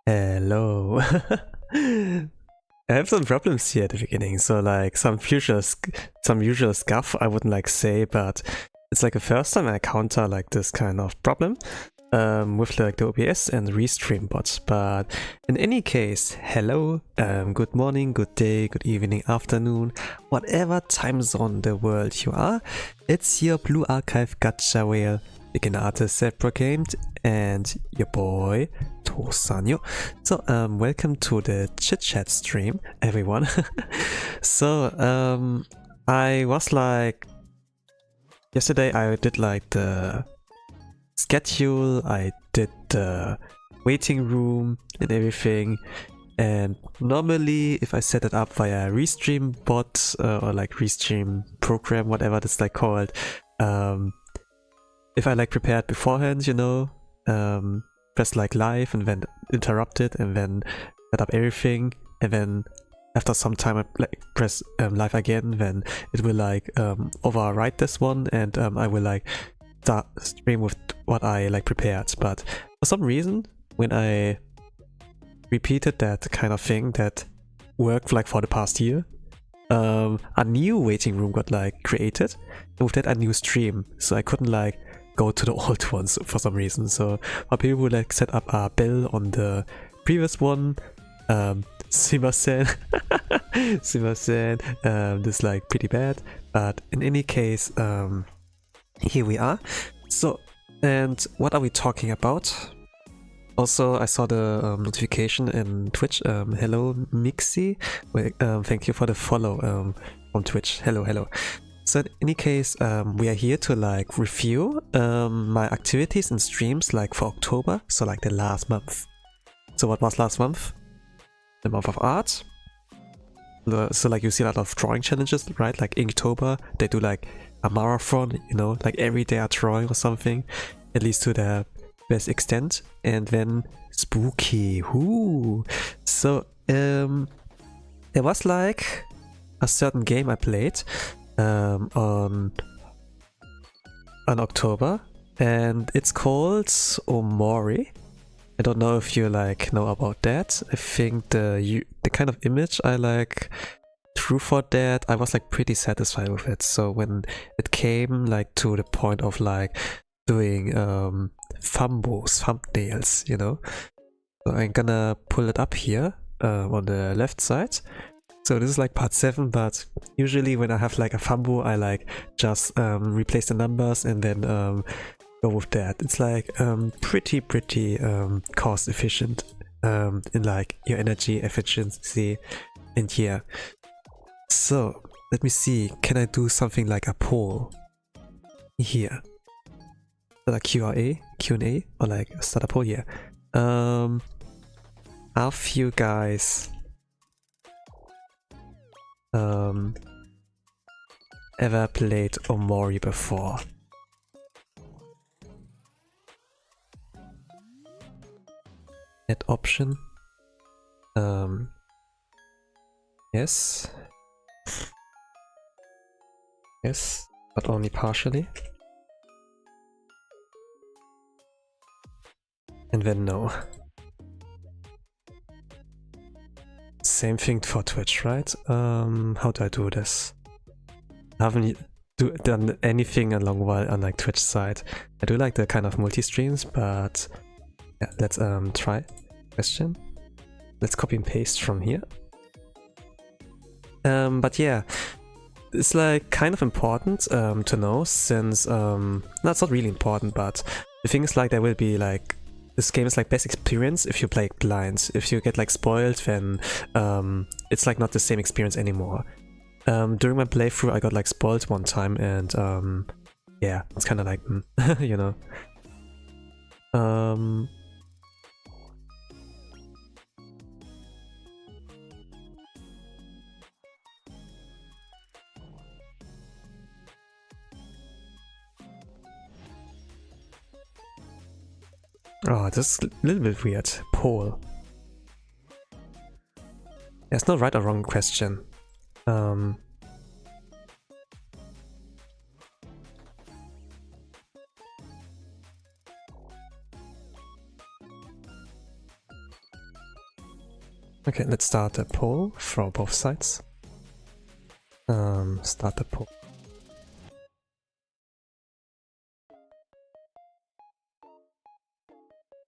Hello. I have some problems here at the beginning, so like some usual scuff I wouldn't like say, but it's like the first time I encounter like this kind of problem with like the OBS and Restream bots. But in any case, hello, good morning, good day, good evening, afternoon, whatever time zone in the world you are. It's your Blue Archive Gacha Whale, beginner artist self-proclaimed, and your boy Tosanyo. So welcome to the Chit Chat stream, everyone. So I was like, yesterday I did like the schedule, I did the waiting room and everything, and normally if I set it up via Restream bot or like Restream program, whatever that's like called, if I like prepared beforehand, you know, press like live and then interrupt it and then set up everything, and then after some time I like press live again, then it will like overwrite this one, and I will like start stream with what I like prepared. But for some reason, when I repeated that kind of thing that worked like for the past year, a new waiting room got like created, and with that a new stream, so I couldn't like go to the old ones for some reason. So my people would like set up a bell on the previous one. Simasen, this is like pretty bad, but in any case, here we are. So, and what are we talking about? Also, I saw the notification in Twitch. Hello Mixi, thank you for the follow on Twitch. Hello. So in any case, we are here to like review my activities and streams like for October, so like the last month. So what was last month? The month of art. So like you see a lot of drawing challenges, right? Like Inktober, they do like a marathon, you know, like every day a drawing or something. It leads to the best extent, and then spooky. Ooh. So there was like a certain game I played on October, and it's called Omori. I don't know if you like know about that. I think the kind of image I like drew for that, I was like pretty satisfied with it. So when it came like to the point of like doing thumbnails, you know, so I'm gonna pull it up here on the left side. So this is like part 7, but usually when I have like a thumbo, I like just replace the numbers and then go with that. It's like pretty cost efficient in like your energy efficiency. And yeah, so let me see, can I do something like a poll here, like Q&A or like start a poll here. Have you guys ever played Omori before? Add option. Yes. Yes, but only partially. And then no. Same thing for Twitch, right? How do I do this? I haven't done anything in a long while on like Twitch side. I do like the kind of multi-streams, but yeah, let's try question. Let's copy and paste from here. But yeah, it's like kind of important to know, since no, it's not really important, but the thing is like there will be like, this game is like best experience if you play blind. If you get like spoiled, then it's like not the same experience anymore. During my playthrough I got like spoiled one time, and yeah, it's kind of like you know. Oh, this is a little bit weird. Poll. There's no right or wrong question. Okay, let's start a poll for both sides. Start the poll.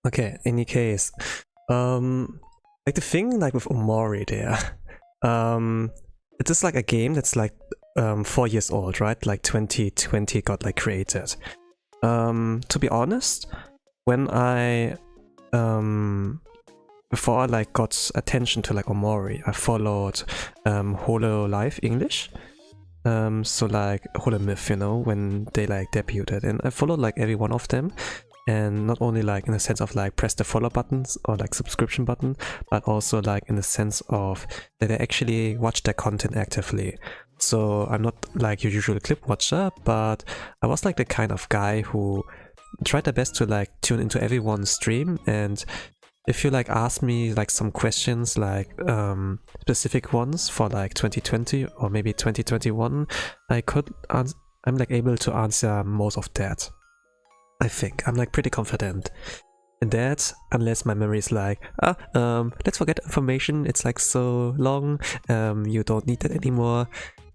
Okay, in any case, like the thing like with Omori there, it is like a game that's like 4 years old, right? Like 2020 got like created. To be honest, when I before I like got attention to like Omori, I followed Hololive English. So like Holomyth, you know, when they like debuted, and I followed like every one of them. And not only like in the sense of like press the follow buttons or like subscription button, but also like in the sense of that I actually watch their content actively. So I'm not like your usual clip watcher, but I was like the kind of guy who tried their best to like tune into everyone's stream. And if you like ask me like some questions, like specific ones for like 2020 or maybe 2021, I'm like able to answer most of that. I think I'm like pretty confident in that, unless my memory is like, let's forget information, it's like so long, you don't need that anymore.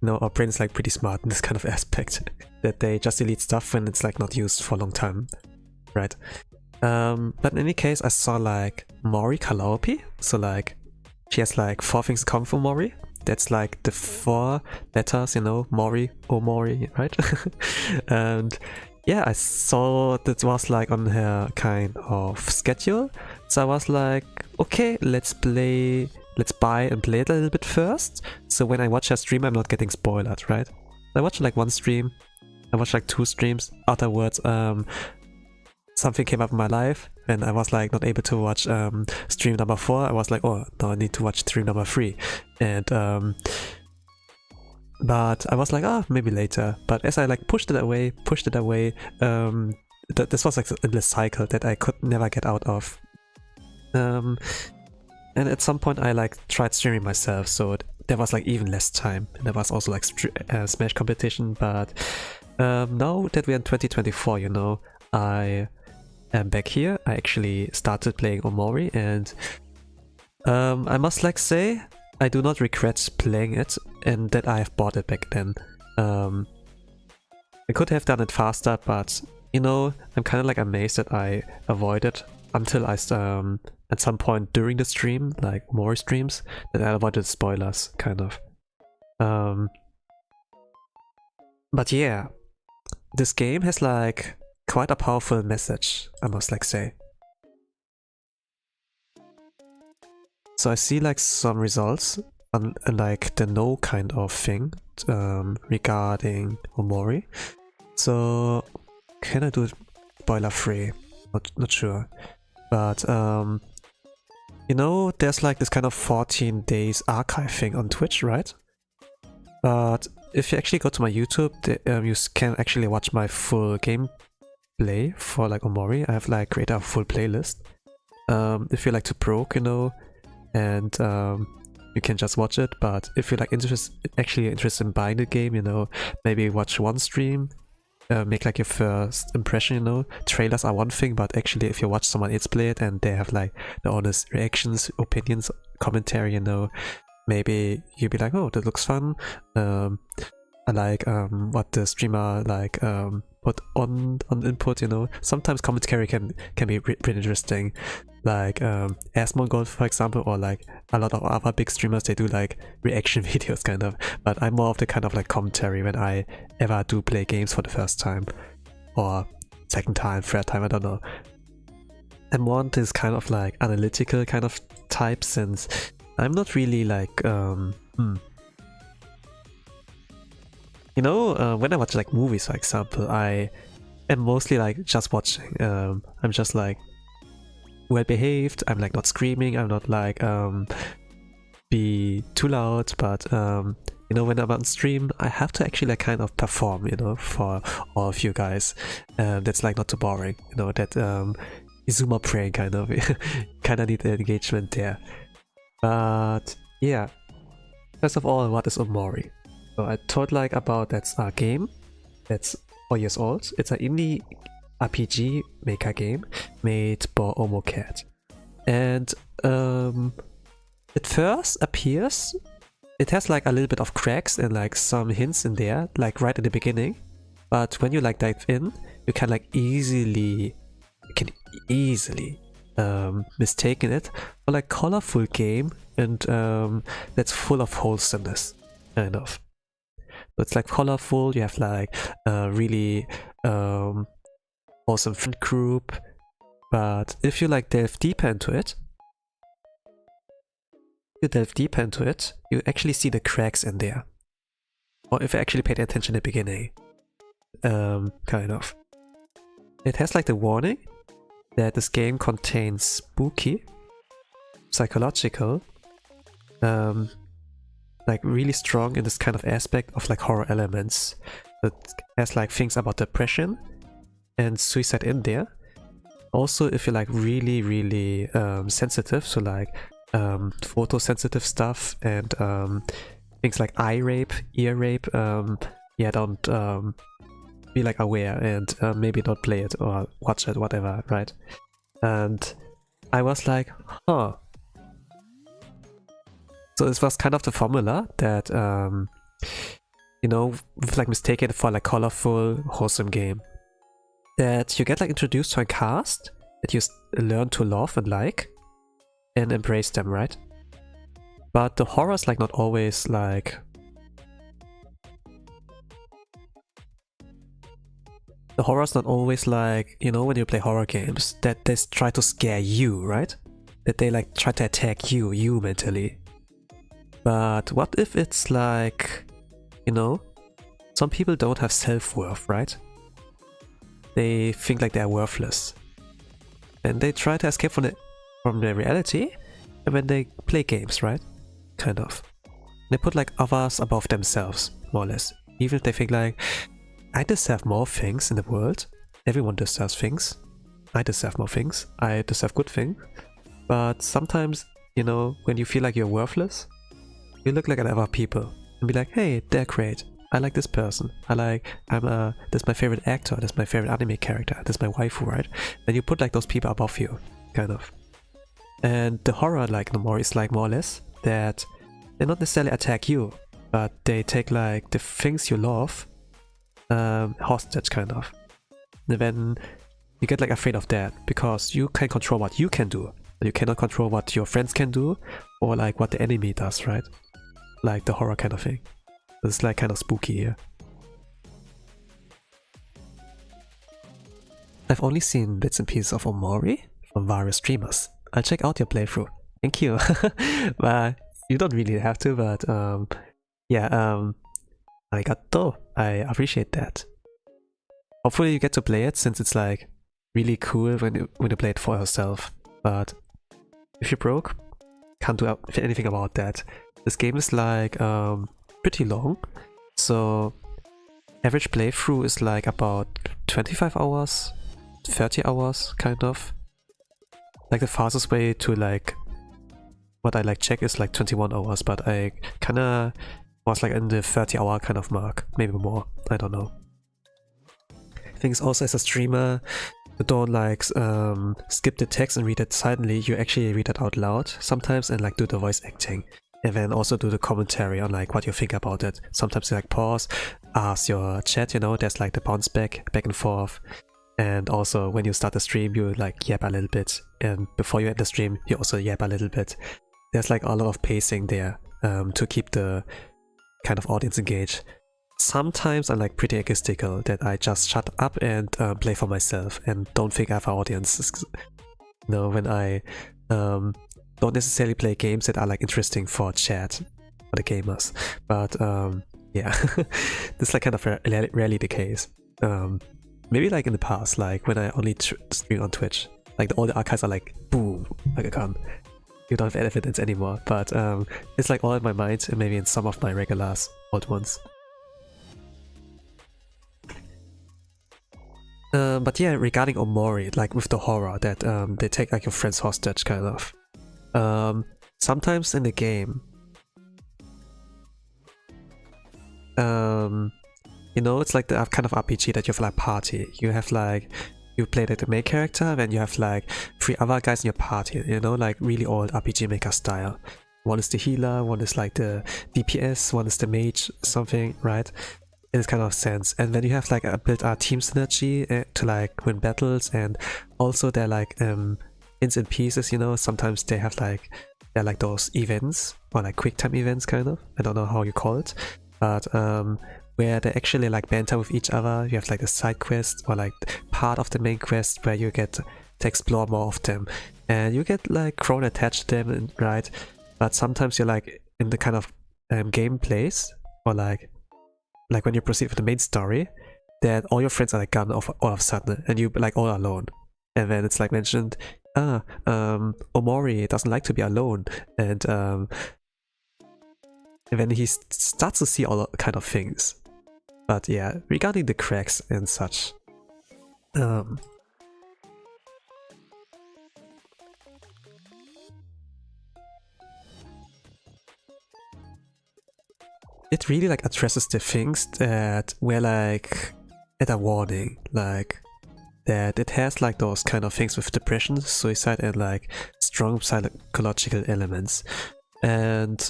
No, our brain is like pretty smart in this kind of aspect, that they just delete stuff when it's like not used for a long time, right? But in any case, I saw like Mori Calliope, so like she has like 4 things come from Mori. That's like the 4 letters, you know, Mori, Omori, right? And yeah, I saw that was like on her kind of schedule, so I was like, okay, let's buy and play it a little bit first, so when I watch her stream I'm not getting spoiled, right? I watched like 1 stream, I watched like 2 streams, afterwards something came up in my life and I was like not able to watch stream number 4. I was like, oh no, I need to watch stream number 3, and but I was like, maybe later. But as I like pushed it away, this was like a endless cycle that I could never get out of. And at some point I like tried streaming myself, so there was like even less time. And there was also like Smash competition, but now that we're in 2024, you know, I am back here. I actually started playing Omori, and I must like say I do not regret playing it and that I have bought it back then. I could have done it faster, but you know, I'm kind of like amazed that I avoided until I at some point during the stream, like more streams, that I avoided spoilers, kind of. But yeah, this game has like quite a powerful message, I must like say. So I see like some results on like the no kind of thing regarding Omori. So can I do spoiler free? Not sure. But you know, there's like this kind of 14 days archive thing on Twitch, right? But if you actually go to my YouTube, you can actually watch my full gameplay for like Omori. I have like created a full playlist. If you like to proc, you know, and you can just watch it. But if you're like actually interested in buying the game, you know, maybe watch one stream, make like your first impression, you know. Trailers are one thing, but actually if you watch someone else play it and they have like the honest reactions, opinions, commentary, you know, maybe you'll be like, oh, that looks fun. I like what the streamer like put on input, you know. Sometimes commentary can be pretty interesting, like Asmongold, for example, or like a lot of other big streamers, they do like reaction videos kind of. But I'm more of the kind of like commentary when I ever do play games for the first time or second time, third time, I don't know. I'm more this kind of like analytical kind of type, since I'm not really like you know, when I watch like movies, for example, I am mostly like just watching. I'm just like well behaved. I'm like not screaming. I'm not like be too loud. But you know, when I'm on stream, I have to actually like kind of perform, you know, for all of you guys. That's like not too boring, you know. That Izuma praying kind of kind of need the engagement there. But yeah, first of all, what is Omori? So I told like about that's a game that's 4 years old. It's an indie RPG mecha game made by Omocat. And it first appears, it has like a little bit of cracks and like some hints in there, like right at the beginning. But when you like dive in, you can like easily mistaken it for like colorful game, and that's full of wholesomeness, kind of. So it's like colorful, you have like really awesome friend group, but if you like delve deeper into it, you actually see the cracks in there. Or if you actually paid attention at the beginning, kind of. It has like the warning that this game contains spooky, psychological, like really strong in this kind of aspect of like horror elements. It has like things about depression and suicide in there. Also, if you're like really sensitive, so like photosensitive stuff and things like eye rape, ear rape, yeah, don't be like aware and maybe not play it or watch it, whatever, right? And I was like, huh. So this was kind of the formula that, you know, with like mistaken for like colorful, wholesome game. That you get like introduced to a cast that you learn to love and like and embrace them, right? But the horror's like not always like... The horror's not always like, you know, when you play horror games, that they try to scare you, right? That they like try to attack you mentally. But what if it's like, you know, some people don't have self-worth, right? They think like they're worthless. And they try to escape from their reality and when they play games, right? Kind of. They put like others above themselves, more or less. Even if they think like, I deserve more things in the world. everyone deserves things. I deserve more things. I deserve good things. But sometimes, you know, when you feel like you're worthless, you look like at other people and be like, hey, they're great. I like this person. This is my favorite actor. This is my favorite anime character. This is my waifu, right? And you put like those people above you, kind of. And the horror, like, no more is like more or less that they not necessarily attack you, but they take like the things you love hostage, kind of. And then you get like afraid of that because you can control what you can do, but you cannot control what your friends can do or like what the enemy does, right? Like the horror kind of thing. It's like kind of spooky here. I've only seen bits and pieces of Omori from various streamers. I'll check out your playthrough. Thank you. But you don't really have to, but yeah, kyatto. I appreciate that. Hopefully you get to play it since it's like really cool when you play it for yourself. But if you're broke, can't do anything about that. This game is like pretty long, so average playthrough is like about 25 hours, 30 hours, kind of. Like the fastest way to like what I like check is like 21 hours, but I kinda was like in the 30-hour kind of mark, maybe more, I don't know. I think it's also as a streamer, you don't like skip the text and read it silently, you actually read it out loud sometimes and like do the voice acting. And then also do the commentary on like what you think about it. Sometimes you like pause, ask your chat, you know, there's like the bounce back and forth. And also when you start the stream, you like yap a little bit. And before you end the stream, you also yap a little bit. There's like a lot of pacing there to keep the kind of audience engaged. Sometimes I'm like pretty egotistical that I just shut up and play for myself and don't think I have an audience. You know, when I don't necessarily play games that are like interesting for chat, for the gamers. But yeah, this is like kind of rarely the case. Maybe like in the past, like when I only stream on Twitch, like all the archives are like boom, like I can't, you don't have evidence anymore. But it's like all in my mind and maybe in some of my regulars, old ones. But yeah, regarding Omori, like with the horror that they take like your friends hostage, kind of. Sometimes in the game, you know, it's like the kind of RPG that you have like party. You have like, you play like the main character, then you have like 3 other guys in your party, you know, like really old RPG Maker style. One is the healer, one is like the DPS, one is the mage, something, right? In this kind of sense. And then you have like a built-up team synergy to like win battles, and also they're like ins and pieces, you know, sometimes they have like, they're like those events, or like quick time events, kind of, I don't know how you call it, but where they actually like banter with each other. You have like a side quest, or like part of the main quest where you get to explore more of them, and you get like thrown attached to them, right? But sometimes you're like in the kind of gameplays, or like when you proceed with the main story, that all your friends are like gone all of a sudden, and you like all alone. And then it's like mentioned, Omori doesn't like to be alone, and then he starts to see all kind of things. But yeah, regarding the cracks and such, it really like addresses the things that were like at a warning, like that it has like those kind of things with depression, suicide, and like strong psychological elements. And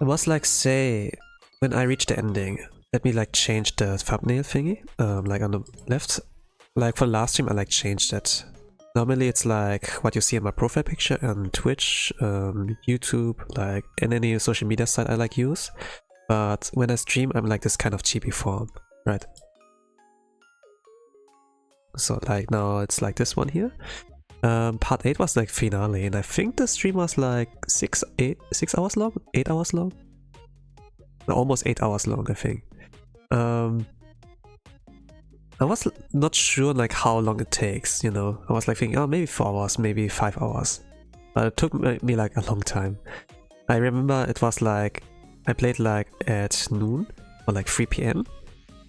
I must like say, when I reach the ending, let me like change the thumbnail thingy, like on the left. Like for the last stream I like changed it. Normally it's like what you see in my profile picture on Twitch, YouTube, like in any social media site I like use. But when I stream I'm like this kind of chibi form, right? So like now it's like this one here. Part 8 was like finale, and I think the stream was like 6 hours long? 8 hours long? No, almost 8 hours long, I think. I was not sure like how long it takes, you know. I was like thinking, oh, maybe 4 hours, maybe 5 hours. But it took me like a long time. I remember it was like, I played like at noon or like 3 PM.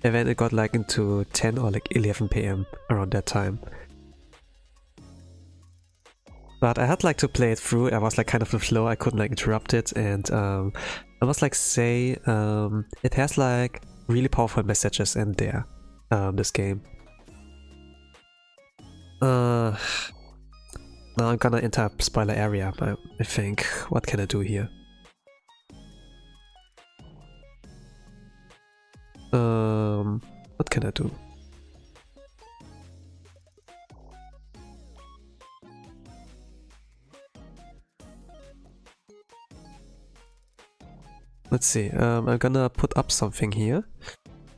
and then it got like into 10 or like 11 p.m. around that time. But I had like to play it through. I was like kind of in the flow. I couldn't like interrupt it, and I must like say it has like really powerful messages in there. This game. Now I'm gonna enter spoiler area. I think. What can I do here? What can I do? Let's see, I'm gonna put up something here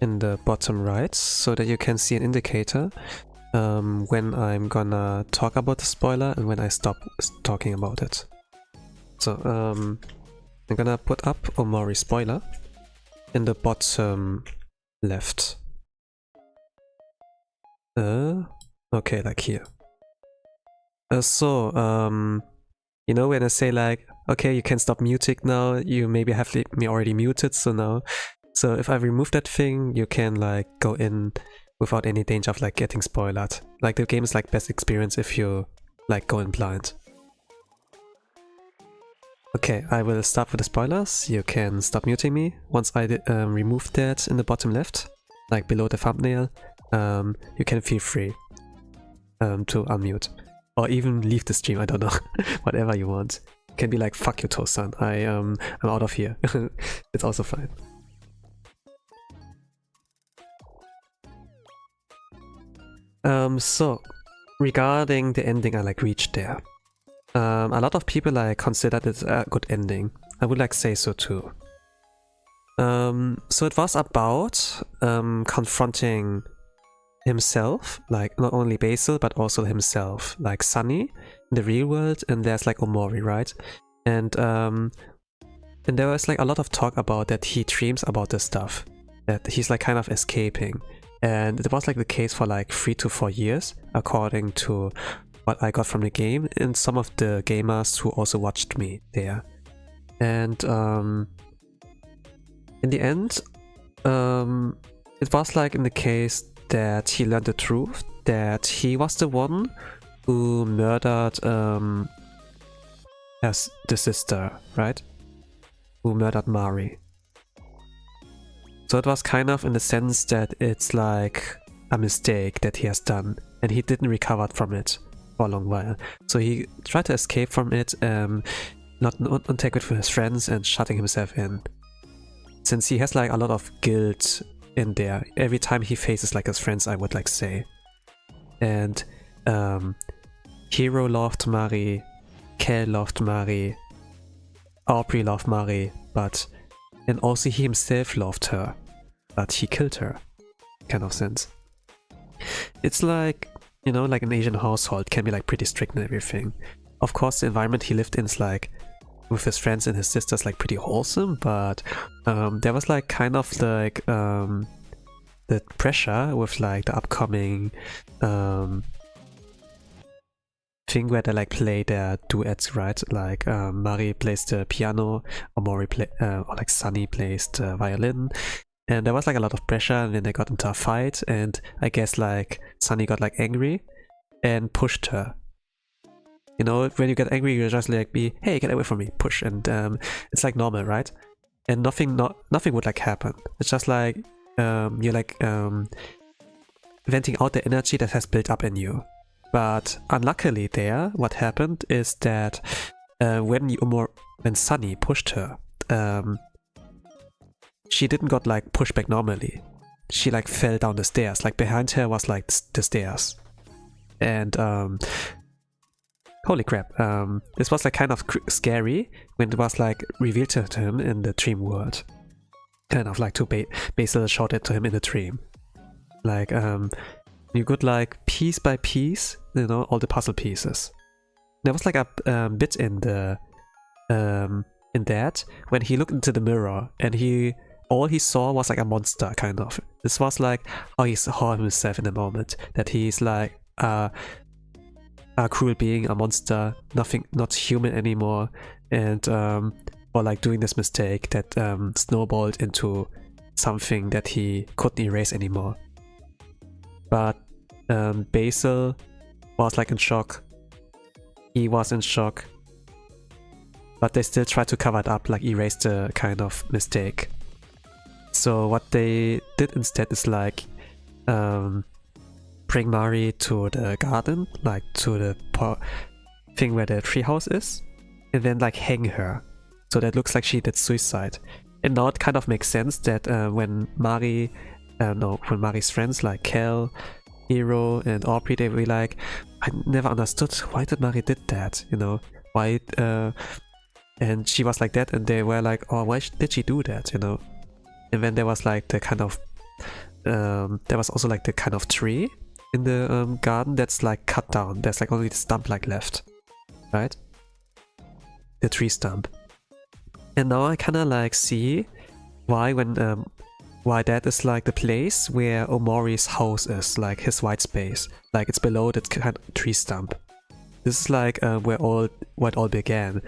in the bottom right so that you can see an indicator when I'm gonna talk about the spoiler and when I stop talking about it. So I'm gonna put up Omori spoiler in the bottom left. Okay, like here. You know, when I say like, okay, you can stop muting now, you maybe have me already muted, so if I remove that thing, you can like go in without any danger of like getting spoiled. Like the game is like best experience if you like go in blind. Okay, I will start with the spoilers. You can stop muting me. Once I remove that in the bottom left, like below the thumbnail, you can feel free to unmute. Or even leave the stream, I don't know. Whatever you want. It can be like, fuck you, Tosan. I'm out of here. It's also fine. So regarding the ending I like reached there. A lot of people like considered it a good ending. I would like say so too. So it was about confronting himself, like not only Basil but also himself, like Sunny in the real world, and there's like Omori, right? And there was like a lot of talk about that he dreams about this stuff, that he's like kind of escaping, and it was like the case for like 3 to 4 years according to what I got from the game and some of the gamers who also watched me there. And in the end, it was like in the case that he learned the truth, that he was the one who murdered the sister, right? Who murdered Mari. So it was kind of in the sense that it's like a mistake that he has done, and he didn't recover from it for a long while. So he tried to escape from it, not take it with his friends and shutting himself in. Since he has like a lot of guilt in there every time he faces like his friends, I would like say. And Hero loved Mari, Kel loved Mari, Aubrey loved Mari, and also he himself loved her, but he killed her, kind of sense. It's like, you know, like an Asian household can be like pretty strict and everything. Of course the environment he lived in is like with his friends and his sisters like pretty wholesome, but there was like kind of like the pressure with like the upcoming thing where they like play their duets, right? Like Mari plays the piano, or like Sunny plays the violin, and there was like a lot of pressure, and then they got into a fight, and I guess like Sunny got like angry and pushed her. You know, when you get angry, you're just like, hey, get away from me, push, and it's like normal, right? And nothing would like happen. It's just like you're like venting out the energy that has built up in you. But unluckily there, what happened is that when Sunny pushed her, she didn't got like pushed back normally. She like fell down the stairs. Like behind her was like the stairs. And holy crap, this was like kind of scary when it was like revealed to him in the dream world. Kind of like to Basil shouted to him in the dream. Like you could like piece by piece, you know, all the puzzle pieces. There was like a bit in the in that when he looked into the mirror and all he saw was like a monster, kind of. This was like how he saw himself in the moment, that he's like a cruel being, a monster, not human anymore, and or like doing this mistake that snowballed into something that he couldn't erase anymore. But Basil was like in shock. He was in shock. But they still tried to cover it up, like erase the kind of mistake. So what they did instead is like bring Mari to the garden, like to the thing where the treehouse is, and then like hang her. So that looks like she did suicide. And now it kind of makes sense that when Mari's friends like Kel, Hero, and Aubrey, they were like, I never understood why did Mari did that, you know? Why? And she was like that, and they were like, oh, why did she do that, you know? And then there was like the kind of, there was also like the kind of tree in the garden that's like cut down. There's like only the stump like left, right? The tree stump. And now I kind of like see why why that is like the place where Omori's house is, like his white space, like it's below that kind of tree stump. This is like where it all began.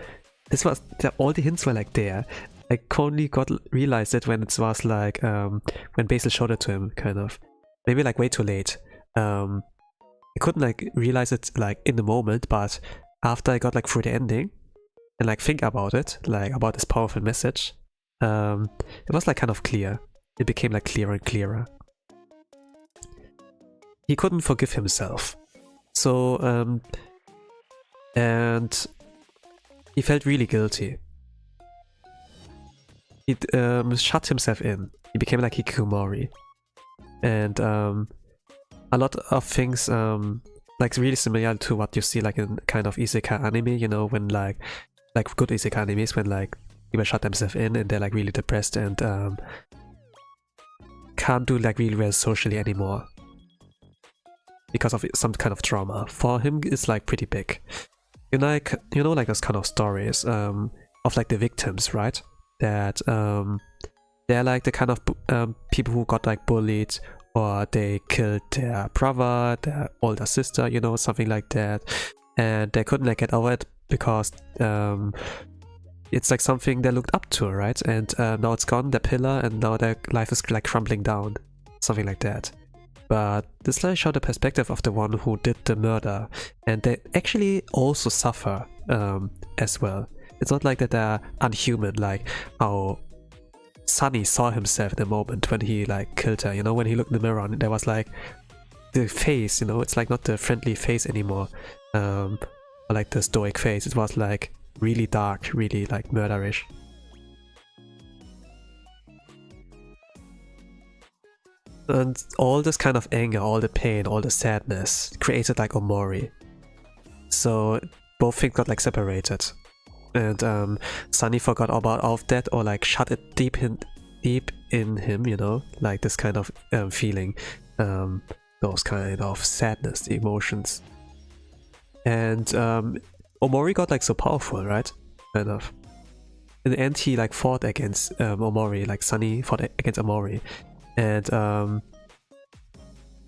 This was all the hints were like there. I only realized it when it was like when Basil showed it to him, kind of maybe like way too late. I couldn't like realize it like in the moment, but after I got like through the ending and like think about it, like about this powerful message, it was like kind of clear. It became like clearer and clearer. He couldn't forgive himself, so and he felt really guilty. He shut himself in. He became like hikikomori, and a lot of things like really similar to what you see like in kind of isekai anime, you know, when like good isekai animes, when like people shut themselves in and they're like really depressed and can't do like really well socially anymore because of some kind of trauma. For him, it's like pretty big. You know, like those kind of stories of like the victims, right? That they're like the kind of people who got like bullied, or they killed their brother, their older sister, you know, something like that, and they couldn't like get over it because it's like something they looked up to, right? And now it's gone, the pillar, and now their life is like crumbling down, something like that. But this like showed the perspective of the one who did the murder, and they actually also suffer as well. It's not like that they're unhuman, like how Sunny saw himself in the moment when he like killed her, you know, when he looked in the mirror and there was like the face, you know, it's like not the friendly face anymore, or like the stoic face. It was like really dark, really like murderish. And all this kind of anger, all the pain, all the sadness created like Omori. So both things got like separated. And Sunny forgot about all of that, or like shut it deep in him, you know, like this kind of feeling, those kind of sadness, emotions. And Omori got like so powerful, right? Kind of. In the end, he like fought against Omori, like Sunny fought against Omori. And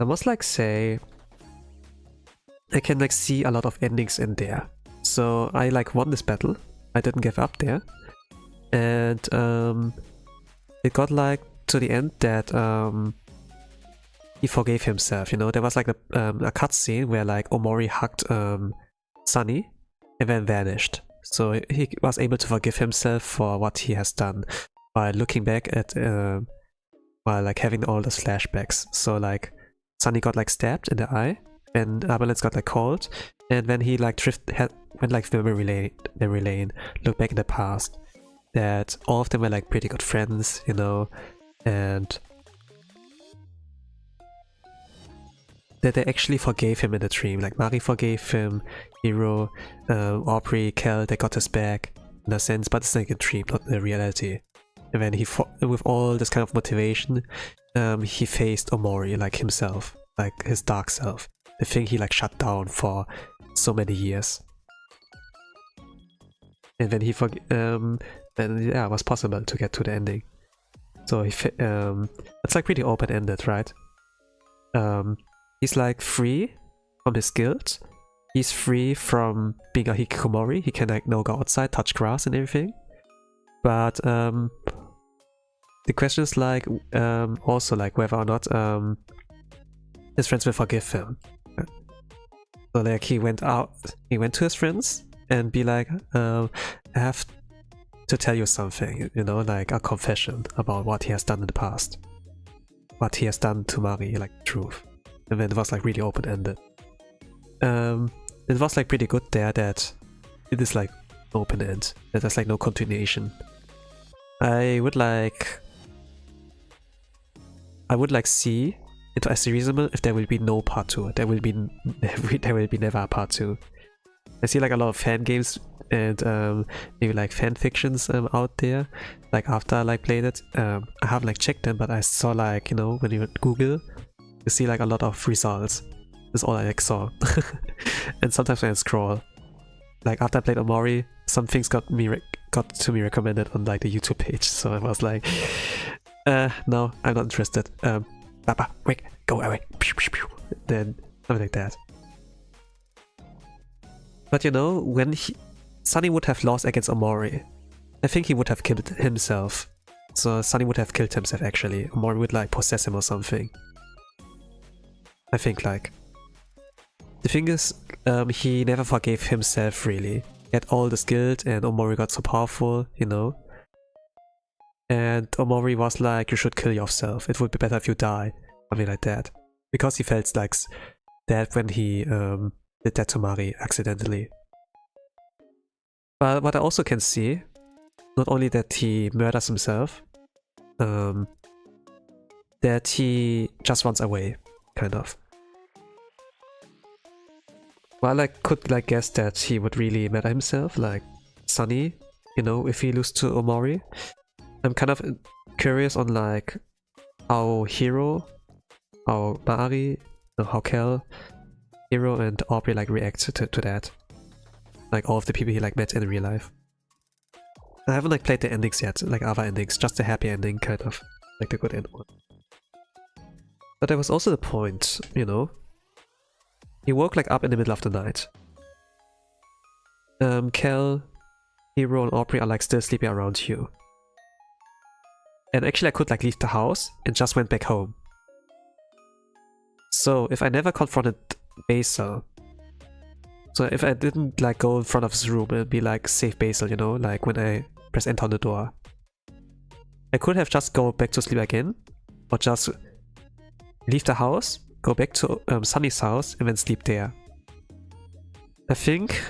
I must like say, I can like see a lot of endings in there. So I like won this battle. I didn't give up there, and it got like to the end that he forgave himself. You know, there was like a cutscene where like Omori hugged Sunny and then vanished. So he was able to forgive himself for what he has done by looking back at while like having all those flashbacks. So like Sunny got like stabbed in the eye, and ambulance got like called, and then he like went like memory lane, looked back in the past, that all of them were like pretty good friends, you know, and that they actually forgave him in the dream. Like Mari forgave him, Hiro, Aubrey, Kel, they got his back in a sense, but it's like a dream, not the reality. And then he fought with all this kind of motivation. He faced Omori, like himself, like his dark self, the thing he like shut down for so many years. And then then yeah, it was possible to get to the ending. So it's like pretty open-ended, right? He's like free from his guilt. He's free from being a hikikomori. He can like now go outside, touch grass and everything. But the question is like also like whether or not his friends will forgive him. So like he went to his friends and be like, I have to tell you something, you know, like a confession about what he has done in the past. What he has done to Mari, like truth. And then it was like really open-ended. It was like pretty good there that it is like open-end, that there's like no continuation. I would like see it as reasonable if there will be no part 2. There will be never a part 2. I see like a lot of fan games and maybe like fan fictions out there. Like after I like played it, I haven't like checked them, but I saw like, you know, when you Google, you see like a lot of results. That's all I like saw. And sometimes when I scroll, like after I played Omori, some things got to me recommended on like the YouTube page. So I was like, no, I'm not interested. Papa, wait, go away. Then something like that. But you know, when Sunny would have lost against Omori, I think he would have killed himself. So Sunny would have killed himself actually. Omori would like possess him or something. I think like. The thing is, he never forgave himself really. He had all this guilt and Omori got so powerful, you know. And Omori was like, you should kill yourself. It would be better if you die. Something like that. Because he felt like that when he did that to Mari accidentally. But what I also can see, not only that he murders himself, that he just runs away, kind of. Well, I could like guess that he would really murder himself, like Sunny, you know, if he loses to Omori. I'm kind of curious on like how Hiro, how Mari, how Kel, Hiro and Aubrey like react to that. Like all of the people he like met in real life. I haven't like played the endings yet, like other endings, just the happy ending kind of, like the good end one. But there was also the point, you know. He woke like up in the middle of the night. Kel, Hiro and Aubrey are like still sleeping around you. And actually I could like leave the house and just went back home. So if I never confronted Basil, so if I didn't like go in front of his room and be like save Basil, you know, like when I press enter on the door, I could have just go back to sleep again, or just leave the house, go back to Sunny's house and then sleep there. I think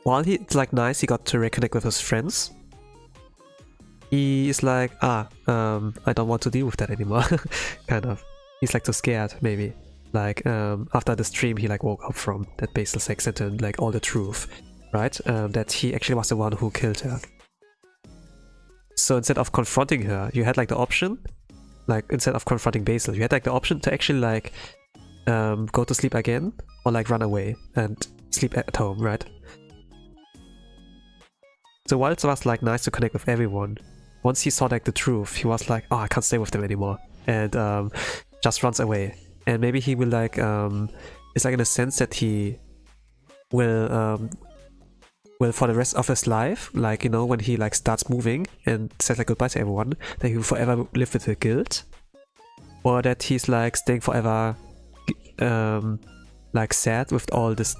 while it's like nice he got to reconnect with his friends, he is like, I don't want to deal with that anymore. Kind of. He's like too scared, maybe. Like after the stream he like woke up from that Basil sex and like all the truth, right? That he actually was the one who killed her. So instead of confronting her, you had like the option, like instead of confronting Basil, you had like the option to actually like go to sleep again or like run away and sleep at home, right? So while it was like nice to connect with everyone, once he saw like the truth, he was like, oh, I can't stay with them anymore, and just runs away. And maybe he will like it's like in a sense that he will for the rest of his life, like, you know, when he like starts moving and says like goodbye to everyone, that he will forever live with the guilt, or that he's like staying forever like sad with all this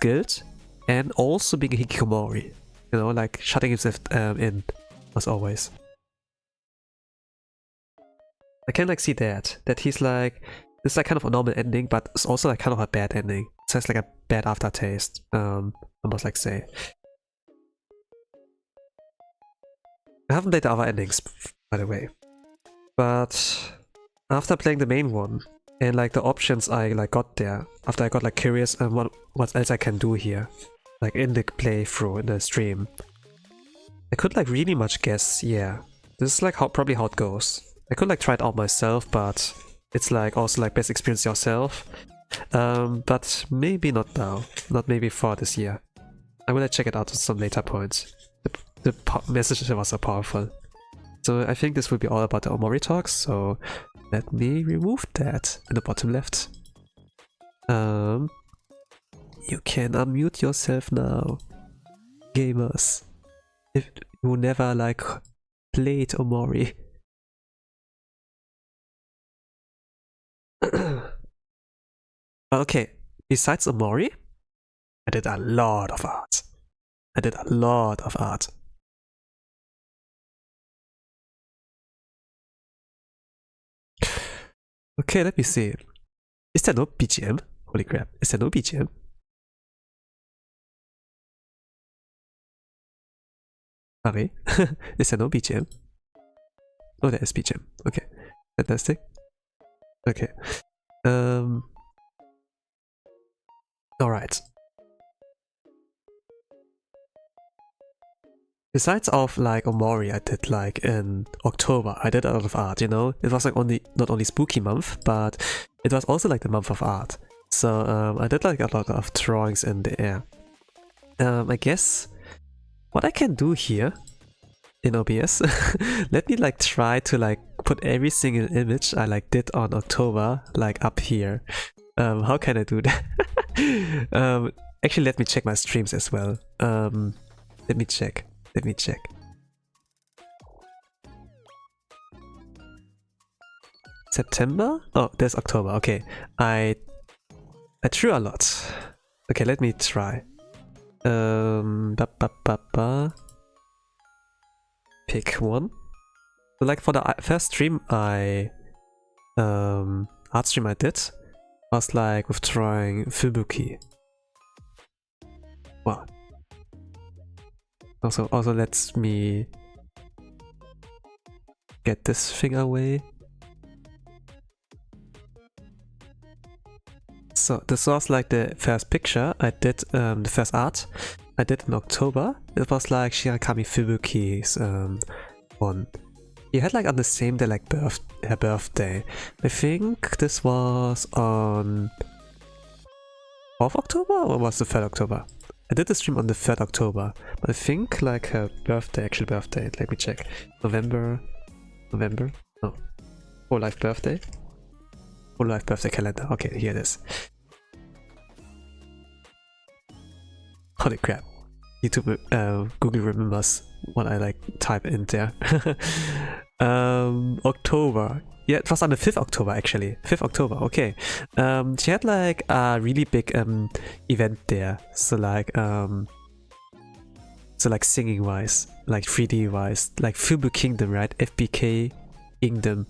guilt, and also being a hikikomori, you know, like shutting himself in as always. I can like see that he's like, this is like kind of a normal ending, but it's also like kind of a bad ending. It has like a bad aftertaste, I must like say. I haven't played the other endings, by the way, but after playing the main one and like the options I like got there, after I got like curious what else I can do here, like in the playthrough, in the stream, I could like really much guess, yeah, this is like probably how it goes. I could like try it out myself, but it's like also like best experience yourself. But maybe not now, not maybe for this year. I will check it out at some later points. The message was so powerful. So I think this will be all about the Omori talks, so let me remove that in the bottom left. You can unmute yourself now, gamers. if you never like played Omori. Okay, besides Omori, I did a lot of art. I did a lot of art. Okay, let me see. Is there no BGM? Holy crap, is there no BGM? Sorry, is there no BGM? Oh, there is BGM. Okay, fantastic. Okay. Alright. Besides of like Omori, I did like in October, I did a lot of art, you know? It was like not only spooky month, but it was also like the month of art. So I did like a lot of drawings in the air. I guess what I can do here in OBS, let me like try to like put every single image I like did on October like up here. How can I do that? Actually, let me check my streams as well. Let me check. September? Oh, there's October. Okay, I drew a lot. Okay, let me try. Pick one. So like for the first stream art stream I did was like with drawing Fubuki. Wow. Also lets me get this thing away. So this was like the first picture I did, the first art I did in October. It was like Shirakami Fubuki's one. He had like on the same day like her birthday. I think this was on 4th October or was the 3rd October? I did the stream on the 3rd October, but I think like her birthday, actual birthday, let me check. November? No. Whole life birthday? Whole life birthday calendar. Okay, here it is. Holy crap. YouTube, Google remembers what I like type in there. October. Yeah, it was on the 5th October actually. 5th October, okay. She had like a really big event there. So like singing wise, like 3D wise, like Fubu Kingdom, right? FBK Kingdom.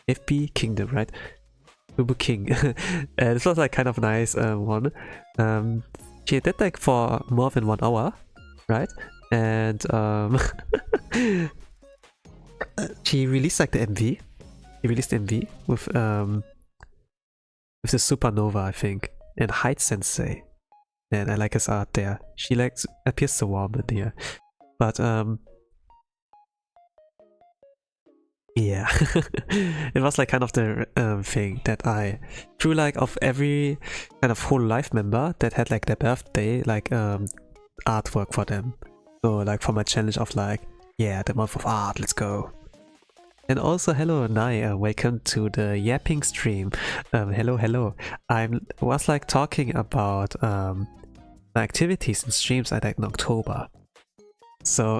FB Kingdom, right? Fubu King. This was like kind of nice one. She did like for more than 1 hour, right? And she released like the MV. He released MV with the Supernova, I think, and Height Sensei. And I like his art there. She like appears so warm in here. But yeah. It was like kind of the thing that I drew like of every kind of whole life member that had like their birthday, like artwork for them. So like for my challenge of like, yeah, the month of art, let's go. And also hello Nai, welcome to the yapping stream. Hello. I was like talking about the activities and streams I did in October. So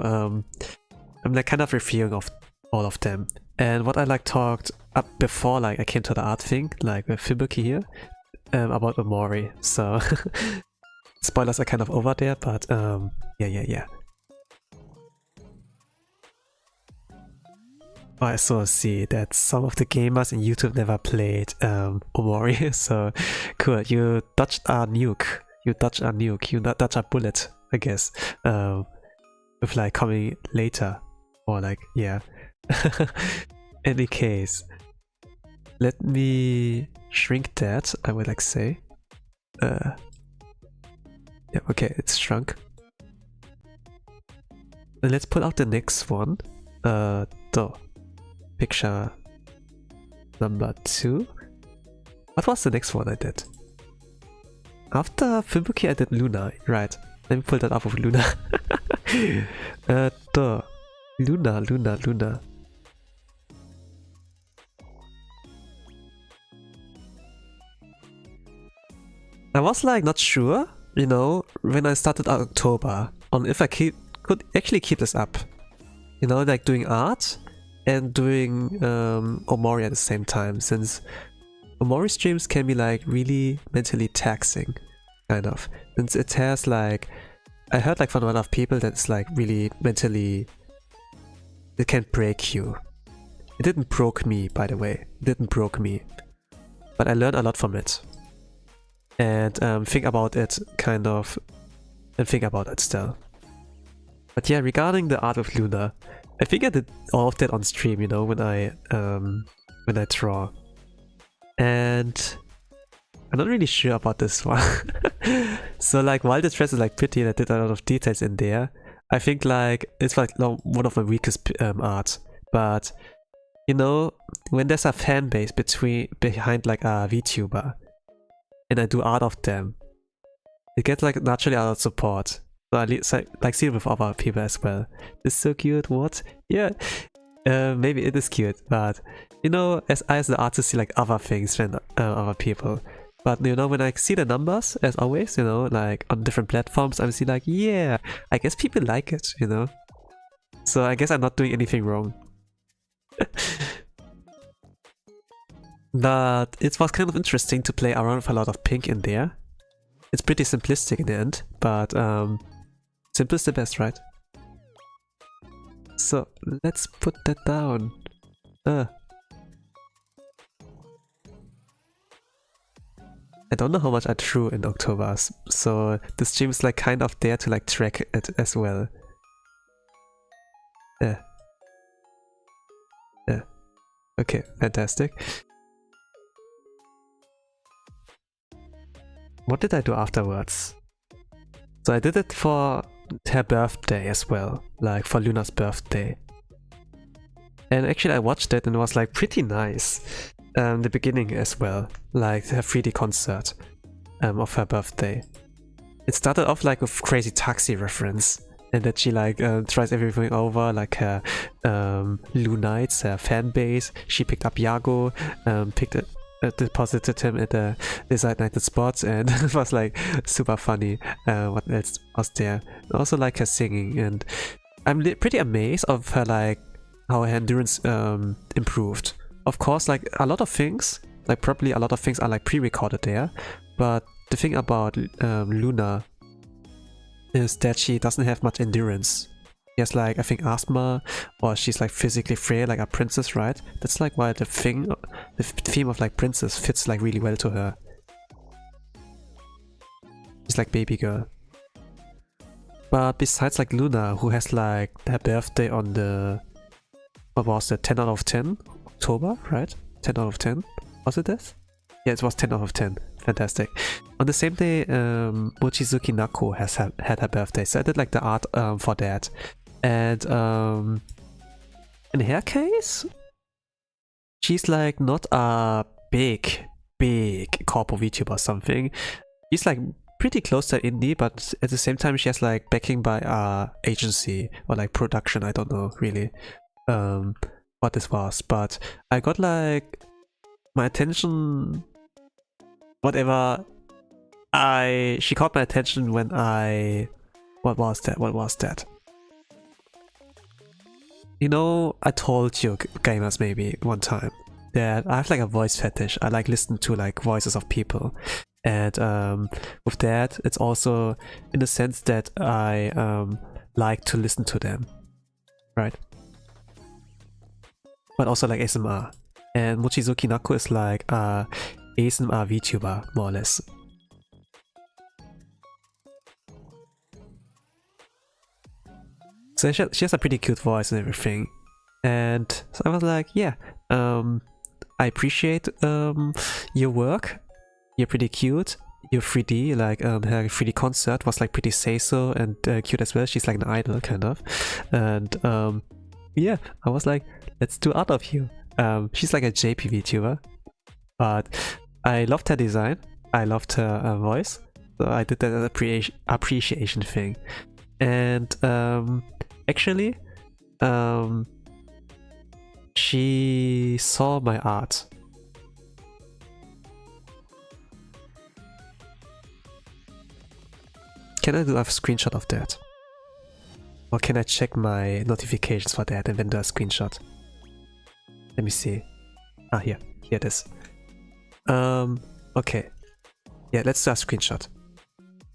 I'm like kind of reviewing of all of them. And what I like talked up before like I came to the art thing, like with Fubuki here, about Omori. So spoilers are kind of over there, but yeah. I also see that some of the gamers in YouTube never played Omori, so cool. You dodged a nuke. You dodged a bullet, I guess. With like coming later. Or like, yeah. Any case. Let me shrink that, I would like say. Yeah, okay, it's shrunk. And let's pull out the next one. Picture number 2. What was the next one I did? After Fubuki I did Luna, right. Let me pull that up with Luna. Luna. I was like not sure, you know, when I started October, on if I could actually keep this up. You know, like doing art and doing Omori at the same time, since Omori streams can be like really mentally taxing, kind of. Since it has like, I heard like from a lot of people that it's like really mentally, it can break you. It didn't broke me, by the way. It didn't broke me. But I learned a lot from it. And think about it kind of, and think about it still. But yeah, regarding the art of Luna, I think I did all of that on stream, you know, when I draw. And I'm not really sure about this one. So like, while the dress is like pretty and I did a lot of details in there, I think like it's like one of my weakest art. But you know, when there's a fan base behind like a VTuber, and I do art of them, it gets like naturally a lot of support. So I like see it with other people as well. It's so cute. What? Yeah, maybe it is cute, but you know, as the artist see like other things than other people. But you know, when I see the numbers, as always, you know, like on different platforms, I'm see like, yeah, I guess people like it, you know. So I guess I'm not doing anything wrong. But it was kind of interesting to play around with a lot of pink in there. It's pretty simplistic in the end, but simple is the best, right? So let's put that down. I don't know how much I drew in October, so the stream is like kind of there to like track it as well. Yeah. Okay, fantastic. What did I do afterwards? So I did it for her birthday as well, like for Luna's birthday. And actually I watched it and it was like pretty nice. The beginning as well, like her 3D concert of her birthday. It started off like with crazy taxi reference, and that she like tries everything over, like her Lunites, her fan base. She picked up Yago, deposited him at the designated spots, and it was like super funny. What else was there? I also like her singing, and I'm pretty amazed of her, like how her endurance improved. Of course, like a lot of things, like probably a lot of things are like pre-recorded there, but the thing about Luna is that she doesn't have much endurance. She has like, I think, asthma, or she's like physically frail, like a princess, right? That's like why the theme of like princess fits like really well to her. She's like baby girl. But besides like Luna, who has like her birthday on the, what was it, 10 out of 10? October, right? 10 out of 10? Was it this? Yeah, it was 10 out of 10. Fantastic. On the same day, Mochizuki Nako has had her birthday, so I did like the art for that. And in her case, she's like not a big corpo VTuber or something. She's like pretty close to indie, but at the same time she has like backing by a agency or like production. I don't know really what this was, but I got like my attention, whatever. She caught my attention when what was that? You know, I told you gamers maybe one time that I have like a voice fetish. I like listen to like voices of people, and with that it's also in the sense that I like to listen to them, right? But also like ASMR. And Mochizuki Nako is like a ASMR VTuber, more or less. So she has a pretty cute voice and everything. And so I was like, yeah, I appreciate your work. You're pretty cute. You're 3D, like her 3D concert was like pretty say-so and cute as well. She's like an idol, kind of. And yeah, I was like, let's do art of you. She's like a JP VTuber, but I loved her design. I loved her voice, so I did that as an appreciation thing. And actually, she saw my art. Can I do a screenshot of that? Or can I check my notifications for that and then do a screenshot? Let me see. Ah, here it is. Okay. Yeah, let's do a screenshot.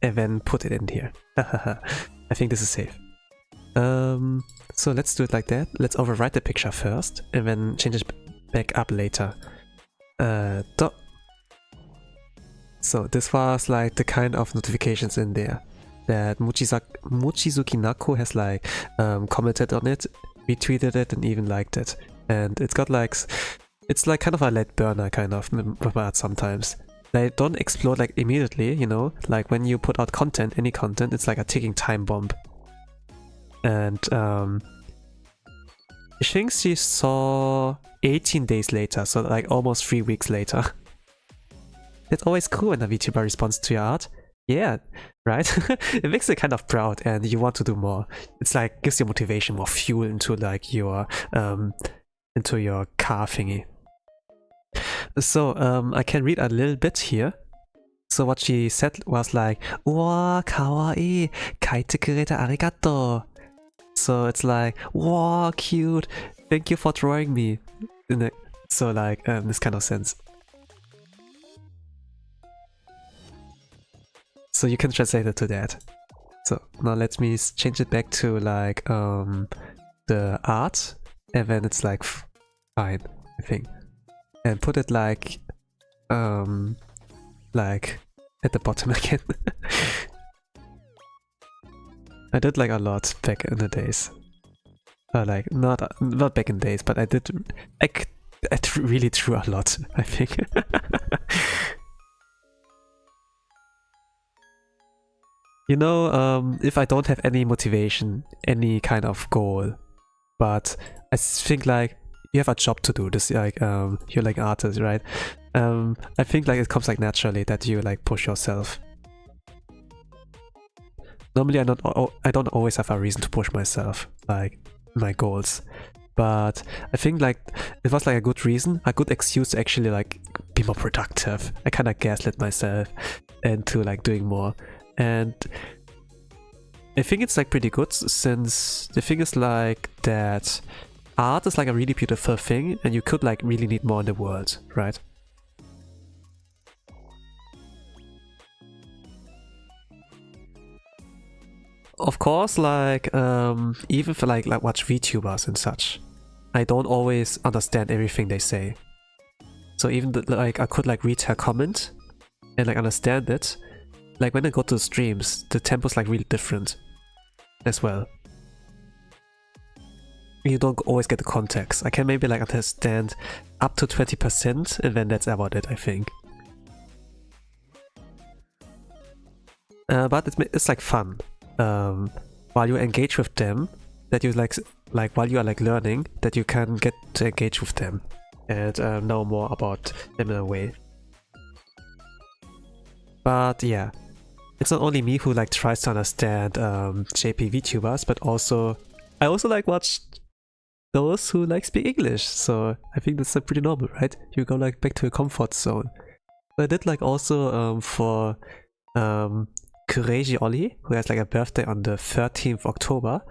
And then put it in here. I think this is safe. So let's do it like that. Let's overwrite the picture first and then change it back up later. So this was like the kind of notifications in there that Mochizuki Nako has like commented on it, retweeted it, and even liked it. And it's got like, it's like kind of a lead burner kind of with art sometimes. They don't explode like immediately, you know, like when you put out content, any content, it's like a ticking time bomb. And I think she saw 18 days later, so like almost 3 weeks later. It's always cool when a VTuber responds to your art. Yeah, right? It makes you kind of proud and you want to do more. It's like gives you motivation, more fuel into like your car thingy. So I can read a little bit here. So what she said was like, "Wow, kawaii, kaite kureta arigato." So it's like, "Wow, cute, thank you for drawing me." So like this kind of sense. So you can translate it to that. So now let me change it back to like the art, and then it's like fine, I think, and put it like at the bottom again. I did like a lot back in the days. Like not back in days, but I really drew a lot, I think. You know, if I don't have any motivation, any kind of goal, but I think like you have a job to do. This like you're like artist, right? I think like it comes like naturally that you like push yourself. Normally I don't always have a reason to push myself, like my goals, but I think like it was like a good reason, a good excuse to actually like be more productive. I kind of gaslit myself into like doing more. And I think it's like pretty good, since the thing is like that art is like a really beautiful thing and you could like really need more in the world, right? Of course, like even for like watch VTubers and such, I don't always understand everything they say. So even like I could like read her comment and like understand it. Like when I go to streams, the tempo's like really different as well. You don't always get the context. I can maybe like understand up to 20% and then that's about it, I think. But it's like fun. While you engage with them, that you like while you are like learning, that you can get to engage with them and know more about them in a way. But yeah. It's not only me who like tries to understand JP VTubers, but also I also like watch those who like speak English. So I think that's like pretty normal, right? You go like back to your comfort zone. So I did like also for Kureiji Ollie, who has like a birthday on the 13th October,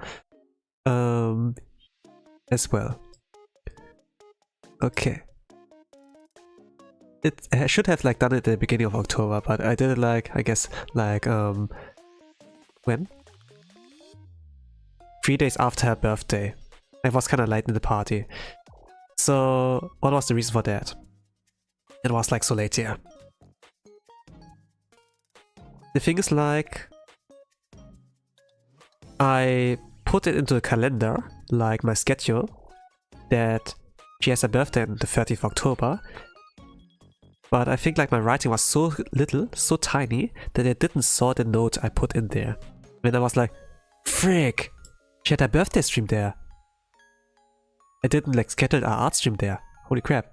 as well. Okay. I should have like done it at the beginning of October, but I did it like, I guess, like, when? 3 days after her birthday. I was kind of late in the party. So, what was the reason for that? It was like so late here. The thing is like, I put it into the calendar, like my schedule, that she has a birthday on the 30th of October. But I think like my writing was so little, so tiny, that I didn't saw the note I put in there. When I was like, frick, she had a birthday stream there. I didn't like schedule our art stream there. Holy crap.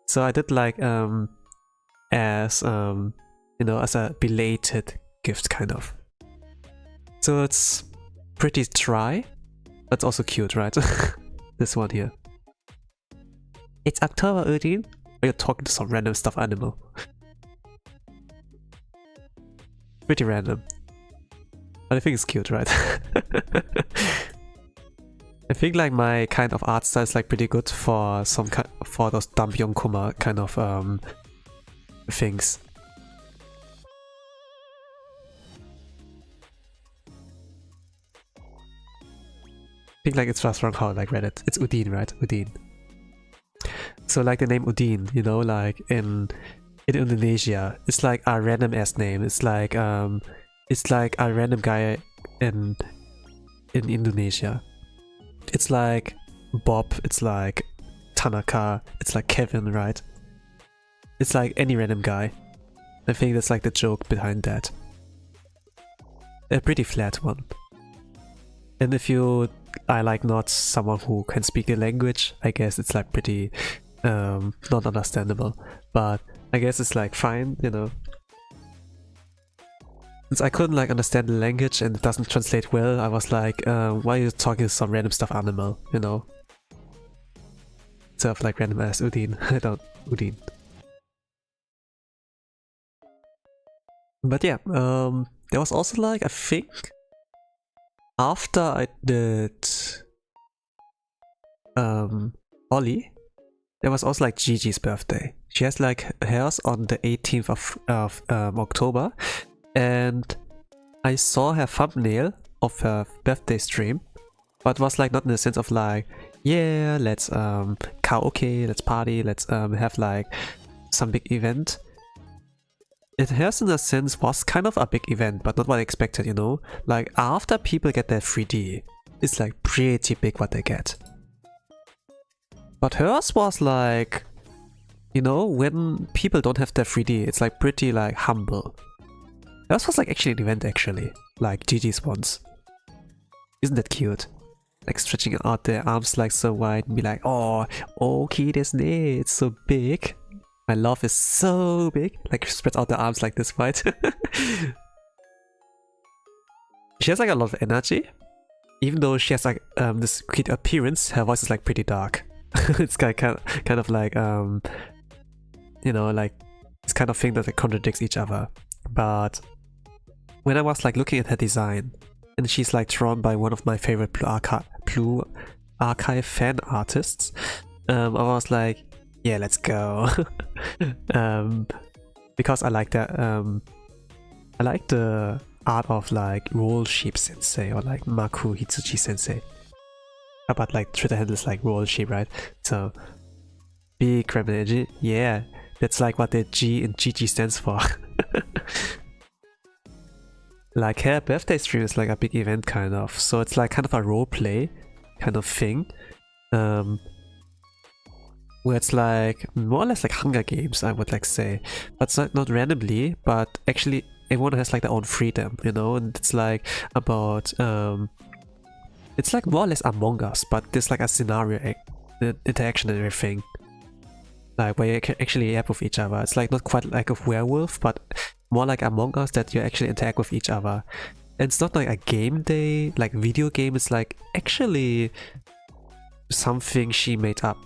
So I did like as you know, as a belated gift kind of. So it's pretty dry, but it's also cute, right? This one here. It's October 18. Or you're talking to some random stuffed animal. Pretty random. But I think it's cute, right? I think like my kind of art style is like pretty good for for those Dambyongkuma kind of things. I think like it's just wrong how I like read it. It's Udin, right? Udin. So like the name Udin, you know, like in Indonesia, it's like a random ass name. It's like a random guy in Indonesia. It's like Bob, it's like Tanaka, it's like Kevin, right? It's like any random guy. I think that's like the joke behind that. A pretty flat one. And if you are like not someone who can speak a language, I guess it's like pretty not understandable. But I guess it's like fine, you know. Since I couldn't like understand the language and it doesn't translate well, I was like, why are you talking some random stuff animal, you know? Instead of like random ass Udin. I don't Udin. But yeah, there was also like, I think after I did Ollie, there was also like Gigi's birthday. She has like hers on the 18th of October, and I saw her thumbnail of her birthday stream, but was like not in the sense of like, yeah, let's karaoke, let's party, let's have like some big event. It has in a sense was kind of a big event, but not what I expected, you know? Like after people get their 3D, it's like pretty big what they get. But hers was like, you know, when people don't have their 3D, it's like pretty like humble. Hers was like actually an event actually, like Gigi's ones. Isn't that cute? Like stretching out their arms like so wide and be like, oh, okay, it's so big. My love is so big. Like spreads out the arms like this wide. She has like a lot of energy. Even though she has like this cute appearance, her voice is like pretty dark. It's kind of like you know, like this kind of thing that like contradicts each other. But when I was like looking at her design, and she's like drawn by one of my favorite Blue Archive fan artists, I was like, yeah, let's go. Because I like that. I like the art of like Roll Sheep Sensei or like Maku Hitsuchi Sensei. But like Twitter handle is like Roll Sheep, right? So big criminal energy. Yeah, that's like what the G in GG stands for. Like her birthday stream is like a big event kind of. So it's like kind of a role play kind of thing. Where it's like more or less like Hunger Games, I would like say. But it's not randomly, but actually everyone has like their own freedom, you know? And it's like about it's like more or less Among Us, but there's like a scenario interaction and everything. Like where you can actually interact with each other. It's like not quite like a werewolf, but more like Among Us that you actually interact with each other. And it's not like a game day, like video game, it's like actually something she made up.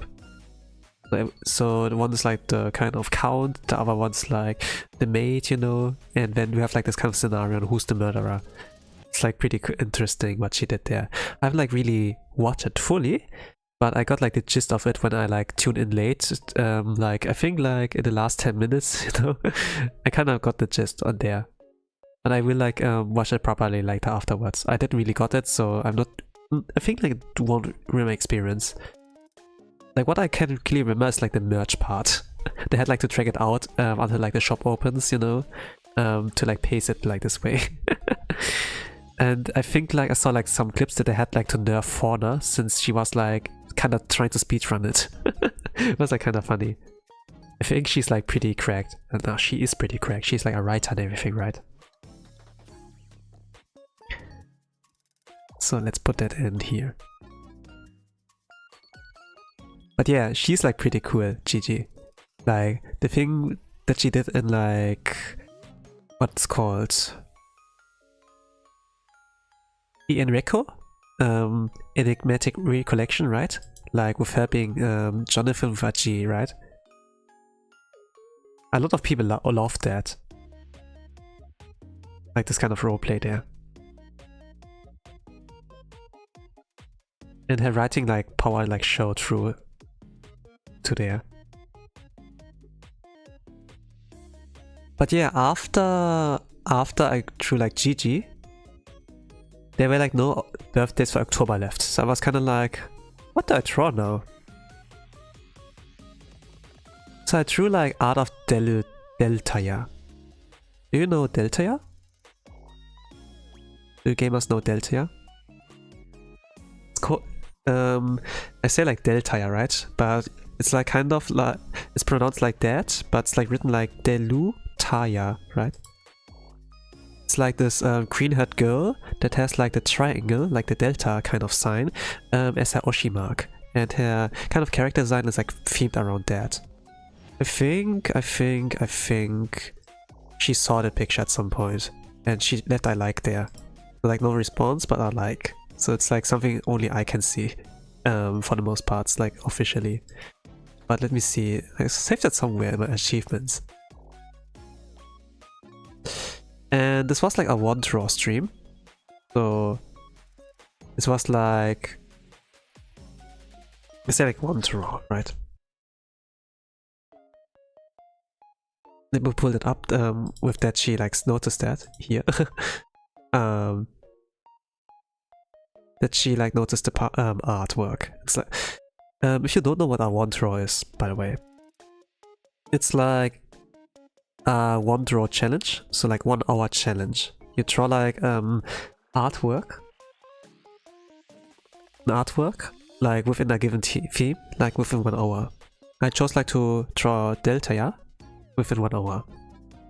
So the one is like the kind of count, the other one's like the maid, you know, and then we have like this kind of scenario on who's the murderer. It's like pretty interesting what she did there. I haven't like really watched it fully, but I got like the gist of it when I like tuned in late. Like I think like in the last 10 minutes, you know, I kind of got the gist on there. And I will like watch it properly later afterwards. I didn't really got it, so I'm not. I think like it won't ruin my experience. Like what I can clearly remember is like the merch part. They had like to drag it out until like the shop opens, you know, to like pace it like this way. And I think like I saw like some clips that they had like to nerf Fauna since she was like kind of trying to speedrun it. It was like kind of funny. I think she's like pretty cracked. And now she is pretty cracked. She's like a writer and everything, right? So let's put that in here. But yeah, she's like pretty cool, Gigi. Like the thing that she did in like what's called Enrico, Enigmatic Recollection, right? Like with her being Jonathan with a G, right? A lot of people love that. Like this kind of roleplay there. and her writing like power like show through to there. But yeah, after I drew like Gigi, there were like no birthdays for October left, so I was kind of like, what do I draw now? So I drew like Art of Deltaya. Do you know Deltaya? Do you gamers know Deltaya? It's called, I say like Deltaya, right? But it's like kind of like, it's pronounced like that, but it's like written like Delutaya, right? It's like this green-haired girl that has like the triangle, like the delta kind of sign, as her Oshi mark. And her kind of character design is like themed around that. I think she saw the picture at some point and she left I like there. Like no response, but I like. So it's like something only I can see for the most parts, like officially. But let me see, I saved that somewhere in my achievements. And this was like a one draw stream. So this was like, let's say like one draw, right? Let me pull it up with that she like noticed that here. That she like noticed the artwork. It's like, if you don't know what a one draw is, by the way, it's like a one draw challenge. So like 1 hour challenge. You draw like artwork like within a given theme, like within 1 hour. I chose like to draw Deltaya within 1 hour.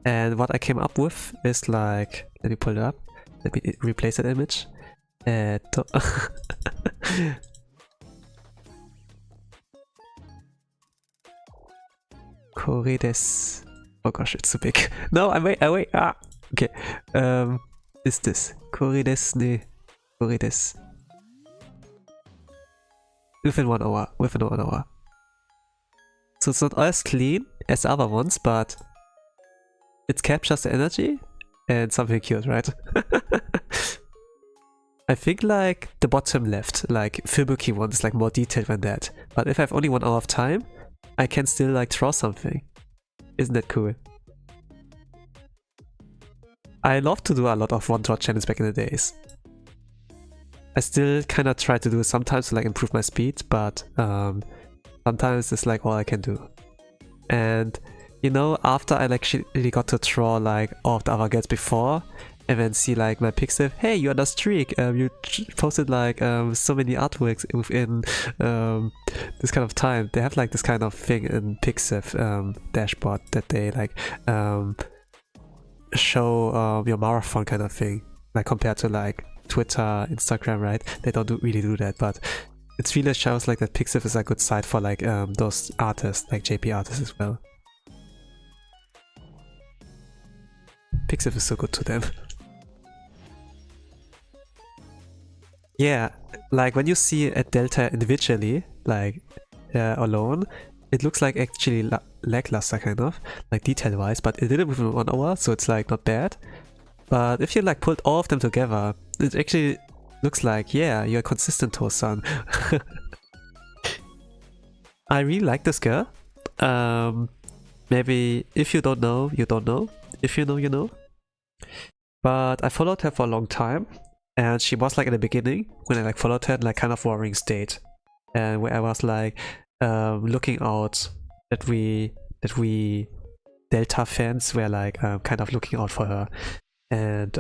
And what I came up with is like, let me pull it up, let me replace that image. Korides. Oh gosh, it's too big. No, I wait. Ah, okay. Is this Korides? Ne, Korides. Within 1 hour. Within 1 hour. So it's not as clean as the other ones, but it captures the energy and something cute, right? I think like the bottom left, like Fubuki one is like more detailed than that. But if I have only 1 hour of time, I can still like draw something. Isn't that cool? I love to do a lot of one draw challenges back in the days. I still kind of try to do it sometimes to like improve my speed, but sometimes it's like all I can do. And you know, after I like really got to draw like all of the other girls before, and then see like my Pixiv, hey, you're on a streak, you posted like so many artworks within this kind of time. They have like this kind of thing in Pixiv dashboard that they like show your marathon kind of thing, like compared to like Twitter, Instagram, right? They don't really do that, but it really shows like that Pixiv is a good site for like those artists, like JP artists as well. Pixiv is so good to them. Yeah, like when you see a delta individually, like alone, it looks like actually lackluster kind of, like detail wise, but it did it within 1 hour, so it's like not bad. But if you like pulled all of them together, it actually looks like, yeah, you're consistent, Tosan. I really like this girl. Maybe if you don't know, you don't know. If you know, you know. But I followed her for a long time. And she was like in the beginning when I like followed her in like kind of worrying state, and where I was like looking out that we Delta fans were like kind of looking out for her, and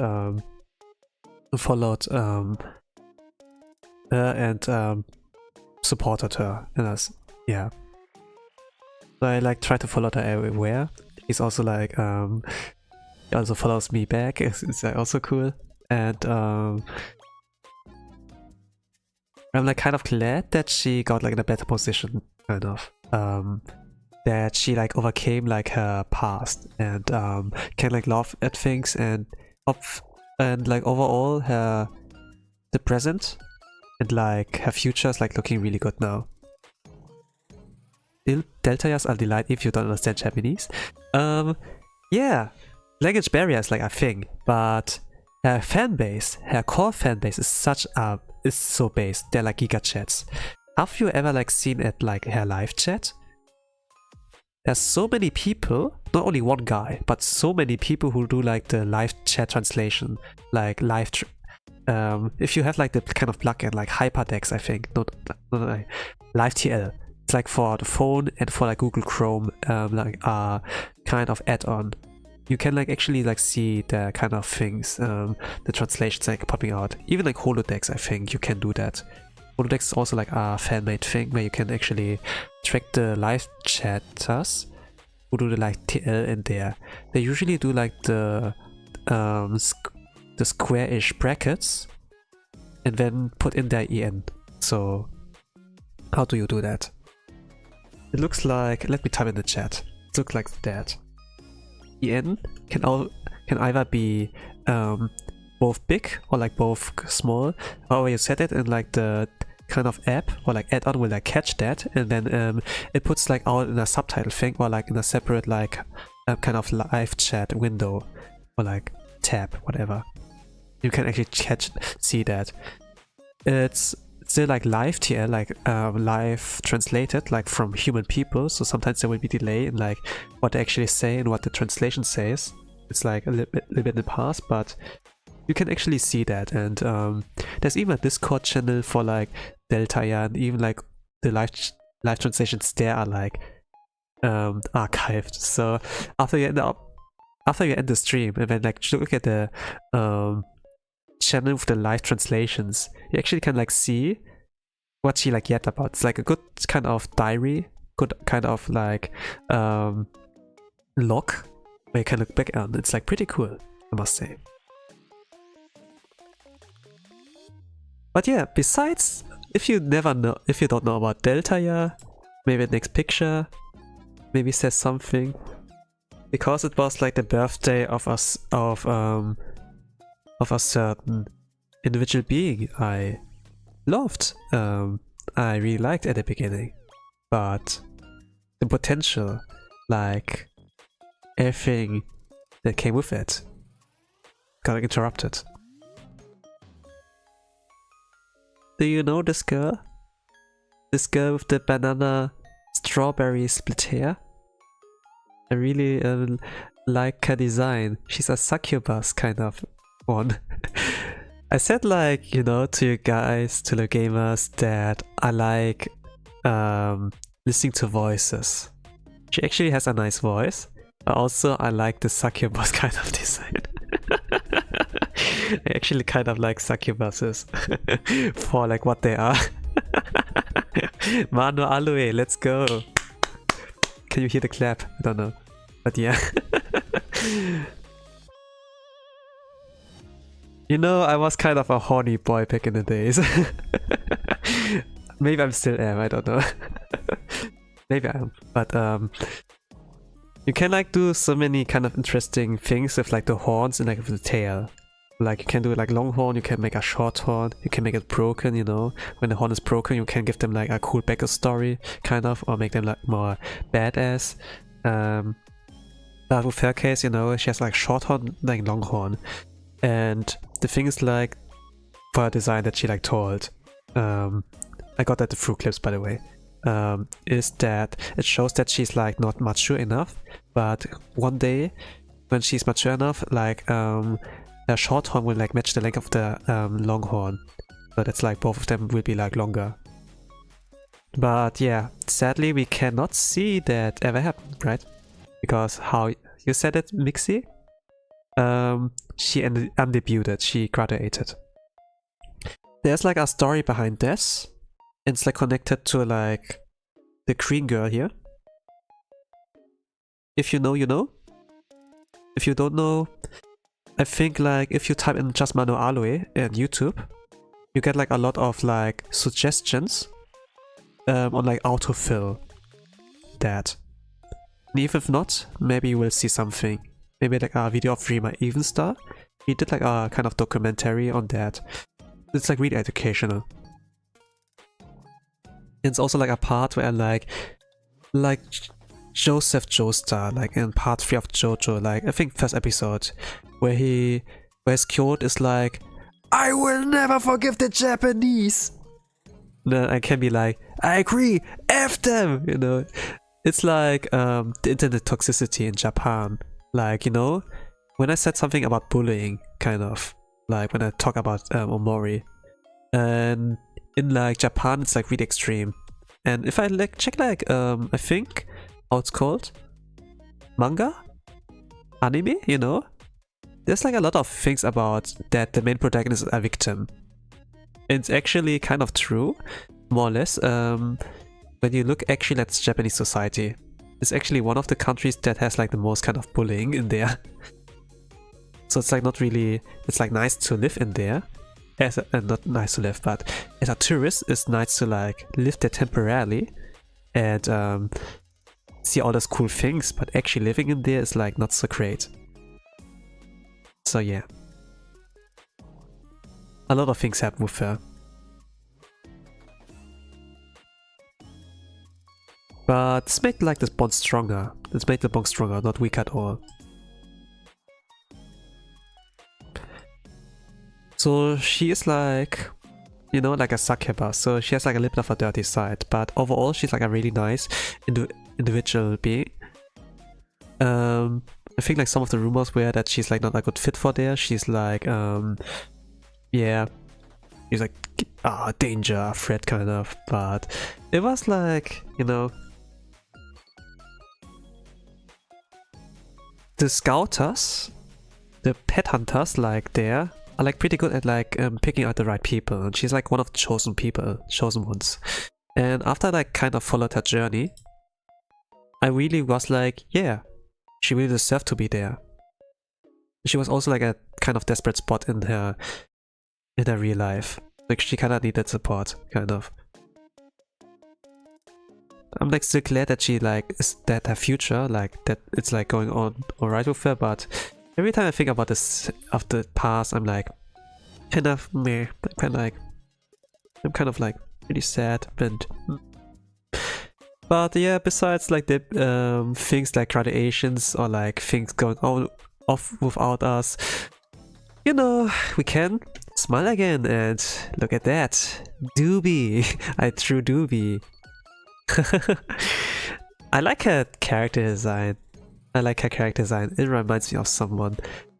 followed her and supported her, and that's, yeah. So I like try to follow her everywhere. He's also like he also follows me back. It's like also cool. And I'm like kind of glad that she got like in a better position, kind of. That she like overcame like her past and can like laugh at things and like overall the present and like her future is like looking really good now. Deltayas are delight if you don't understand Japanese. Yeah, language barrier is like a thing, but her fan base, her core fan base is such a is so base. They're like giga chats. Have you ever like seen at like her live chat? There's so many people, not only one guy, but so many people who do like the live chat translation, like live. If you have like the kind of plugin like Hyperdex, I think, not like LiveTL. It's like for the phone and for like Google Chrome, like kind of add-on. You can like actually like see the kind of things, the translations like popping out. Even like Holodex, I think you can do that. Holodex is also like a fan-made thing where you can actually track the live chatters who do the like TL in there. They usually do like the square-ish brackets and then put in their EN. So how do you do that? It looks like, let me type in the chat. It looks like that. EN can either be both big or like both small. However you set it in like the kind of app or like add-on will like catch that, and then it puts like out in a subtitle thing or like in a separate like kind of live chat window or like tab, whatever. You can actually see that. It's still like live TL, like live translated like from human people, so sometimes there will be delay in like what they actually say and what the translation says. It's like a little bit in the past, but you can actually see that. And there's even a Discord channel for like Delta, and even like the live translations there are like archived. So after you end the stream and then like look at the channel with the live translations, you actually can like see what she like yet about. It's like a good kind of diary, good kind of like log where you can look back on. It's like pretty cool, I must say. But yeah, besides, if you don't know about Delta, maybe the next picture maybe says something, because it was like the birthday of us of a certain individual being I loved, I really liked at the beginning, but the potential, like everything that came with it, got interrupted. Do you know this girl? This girl with the banana strawberry split hair? I really like her design. She's a succubus kind of one. I said like, you know, to you guys, to the gamers, that I like listening to voices. She actually has a nice voice, but also I like the succubus kind of design. I actually kind of like succubuses for like what they are. Mano Aloe, let's go. Can you hear the clap? I don't know, but yeah. You know, I was kind of a horny boy back in the days. Maybe I'm still am, I don't know. Maybe I am, but you can like do so many kind of interesting things with like the horns and like with the tail. Like you can do like long horn, you can make a short horn, you can make it broken, you know. When the horn is broken, you can give them like a cool backstory, kind of, or make them like more badass. But with her case, you know, she has like short horn, like long horn. And the thing is like, for a design that she like told, I got that through clips by the way, is that it shows that she's like not mature enough, but one day when she's mature enough, like the short horn will like match the length of the long horn, so that's like both of them will be like longer. But yeah, sadly we cannot see that ever happen, right? Because how you said it, Mixie? She undebuted, she graduated. There's like a story behind this, and it's like connected to like the green girl here. If you know, you know. If you don't know, I think like if you type in just Mano Aloe in YouTube, you get like a lot of like suggestions on like autofill that. And even if not, maybe you will see something. Maybe like a video of Rima Evenstar. He did like a kind of documentary on that. It's like really educational. It's also like a part where like Joseph Joestar, like in part 3 of JoJo, like I think first episode, where his quote is like, I will never forgive the Japanese. Then I can be like, I agree, F them, you know. It's like the internet toxicity in Japan. Like, you know, when I said something about bullying, kind of, like when I talk about Omori, and in like Japan it's like really extreme. And if I like check like I think how it's called, manga, anime, you know, there's like a lot of things about that the main protagonist is a victim. It's actually kind of true, more or less. When you look actually at Japanese society, it's actually one of the countries that has like the most kind of bullying in there. So it's like not really, it's like nice to live in there. As a, not nice to live, but as a tourist, it's nice to like live there temporarily and see all those cool things. But actually living in there is like not so great. So yeah, a lot of things happen with her. But let's make like this bond stronger. Let's make the bond stronger, not weak at all. So she is like, you know, like a sakeba, so she has like a little bit of a dirty side, but overall she's like a really nice individual being. I think like some of the rumors were that she's like not a good fit for there. She's like, yeah, she's like, danger, threat kind of, but it was like, you know, the scouters, the pet hunters like there are like pretty good at like picking out the right people, and she's like one of the chosen people, chosen ones. And after I like kind of followed her journey, I really was like, yeah, she really deserved to be there. She was also like a kind of desperate spot in her real life. Like she kind of needed support, kind of. I'm like still glad that she like is that her future, like that it's like going on alright with her, but every time I think about this of the past, I'm like kind of meh, I'm kind of like pretty sad. And but yeah, besides like the things like graduations or like things going on off without us, you know, we can smile again and look at that. Doobie. I drew Doobie. I like her character design. It reminds me of someone.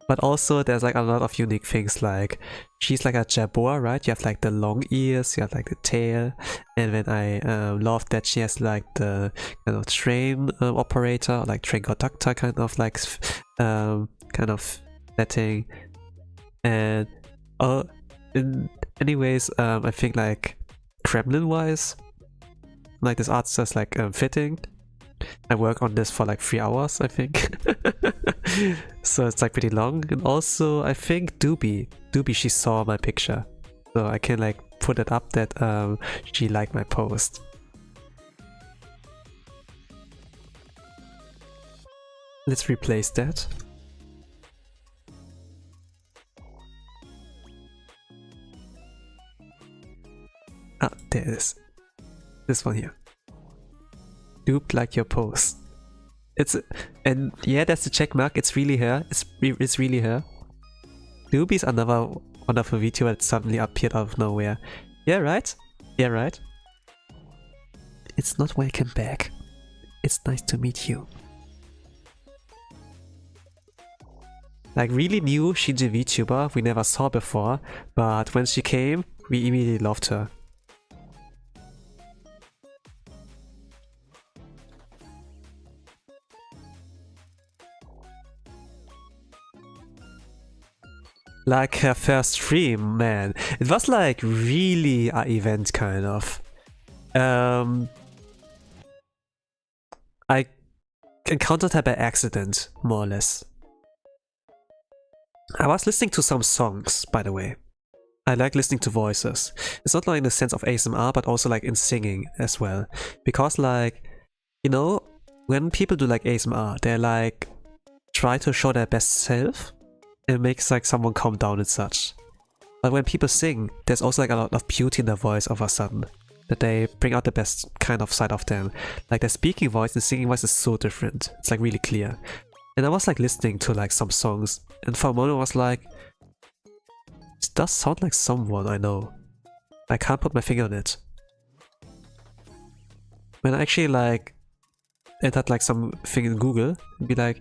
But also there's like a lot of unique things, like she's like a jaguar, right? You have like the long ears, you have like the tail, and then I love that she has like the kind of train operator, like train conductor kind of like kind of setting. And anyways, I think like Kremlin wise, like this art's just like fitting. I work on this for like 3 hours, I think. So it's like pretty long. And also I think Doobie, she saw my picture, so I can like put it up that she liked my post. Let's replace that. Ah, there it is. This one here. Dupe like your post. And yeah, that's the check mark. It's really her. It's really her. Doobie's another wonderful VTuber that suddenly appeared out of nowhere. Yeah, right? Yeah, right? It's not welcome back. It's nice to meet you. Like really new Shinji VTuber we never saw before, but when she came, we immediately loved her. Like her first stream, man, it was like really an event kind of. I encountered her by accident, more or less. I was listening to some songs, by the way. I like listening to voices. It's not like in the sense of ASMR, but also like in singing as well. Because like, you know, when people do like ASMR, they like try to show their best self. It makes like someone calm down and such. But when people sing, there's also like a lot of beauty in their voice all of a sudden. That they bring out the best kind of side of them. Like their speaking voice and singing voice is so different. It's like really clear. And I was like listening to like some songs, and for a moment I was like, It does sound like someone I know. I can't put my finger on it. When I actually like entered like something in Google, and be like,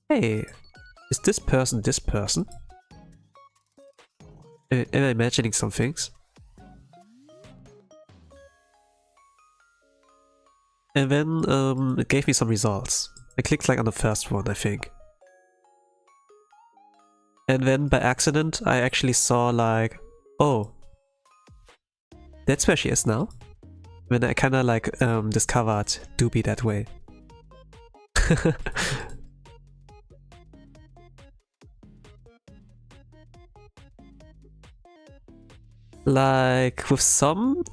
hey, is this person this person? Am I imagining some things? And then it gave me some results. I clicked like on the first one, I think. And then by accident, I actually saw like, oh, that's where she is now. When I kinda like discovered Doobie that way. Like with some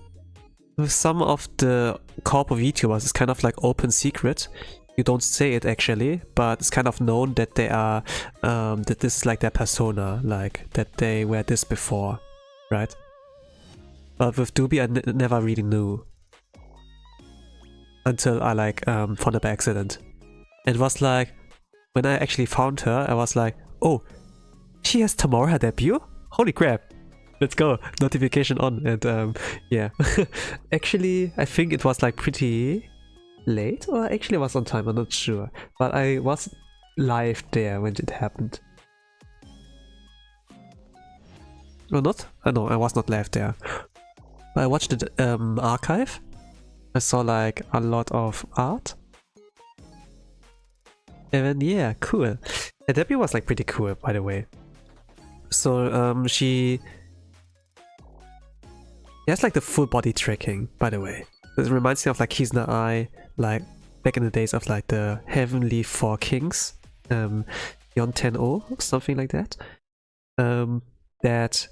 of the corpo VTubers, it's kind of like open secret. You don't say it actually, but it's kind of known that they are that this is like their persona, like that they were this before, right? But with Doobie, I never really knew until I like found her by accident. It was like when I actually found her, I was like, oh, she has tomorrow her debut? Holy crap! Let's go, notification on, and yeah. Actually, I think it was like pretty late, or actually it was on time, I'm not sure. But I was live there when it happened. Or not? No, I was not live there. But I watched the archive. I saw like a lot of art. And then yeah, cool. The debut was like pretty cool, by the way. So she has like the full body tracking, by the way. It reminds me of like Kizuna Ai, like back in the days of like the Heavenly Four Kings, Beyond 10-0 or something like that. That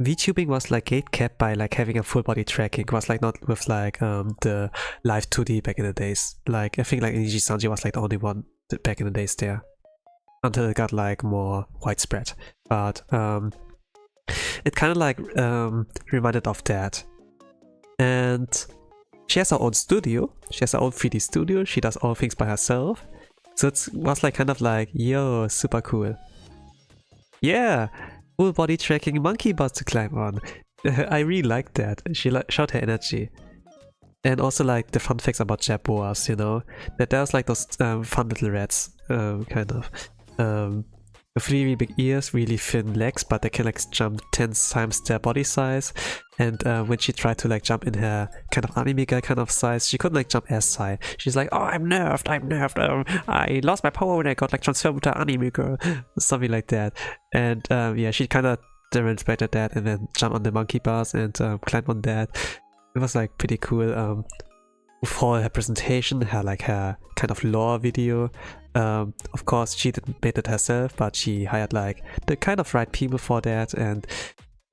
VTubing was like gatekept by like having a full body tracking. It was like not with like the live 2D back in the days. Like I think like Niji Sanji was like the only one back in the days there. Until it got like more widespread. But it kind of like reminded of that. And she has her own studio. She has her own 3D studio. She does all things by herself. So it was like kind of like, yo, super cool. Yeah, full body tracking monkey bars to climb on. I really liked that. She showed her energy. And also like the fun facts about Jaboas, you know, that there's like those fun little rats, kind of. With really big ears, really thin legs, but they can like jump 10 times their body size. And when she tried to like jump in her kind of anime girl kind of size, she couldn't like jump as high. She's like, oh, I'm nerfed. I lost my power when I got like transformed to anime girl, something like that. And yeah, she kind of demonstrated that and then jumped on the monkey bars and climbed on that. It was like pretty cool. For her presentation, her kind of lore video. Of course, she didn't make it herself, but she hired like the kind of right people for that, and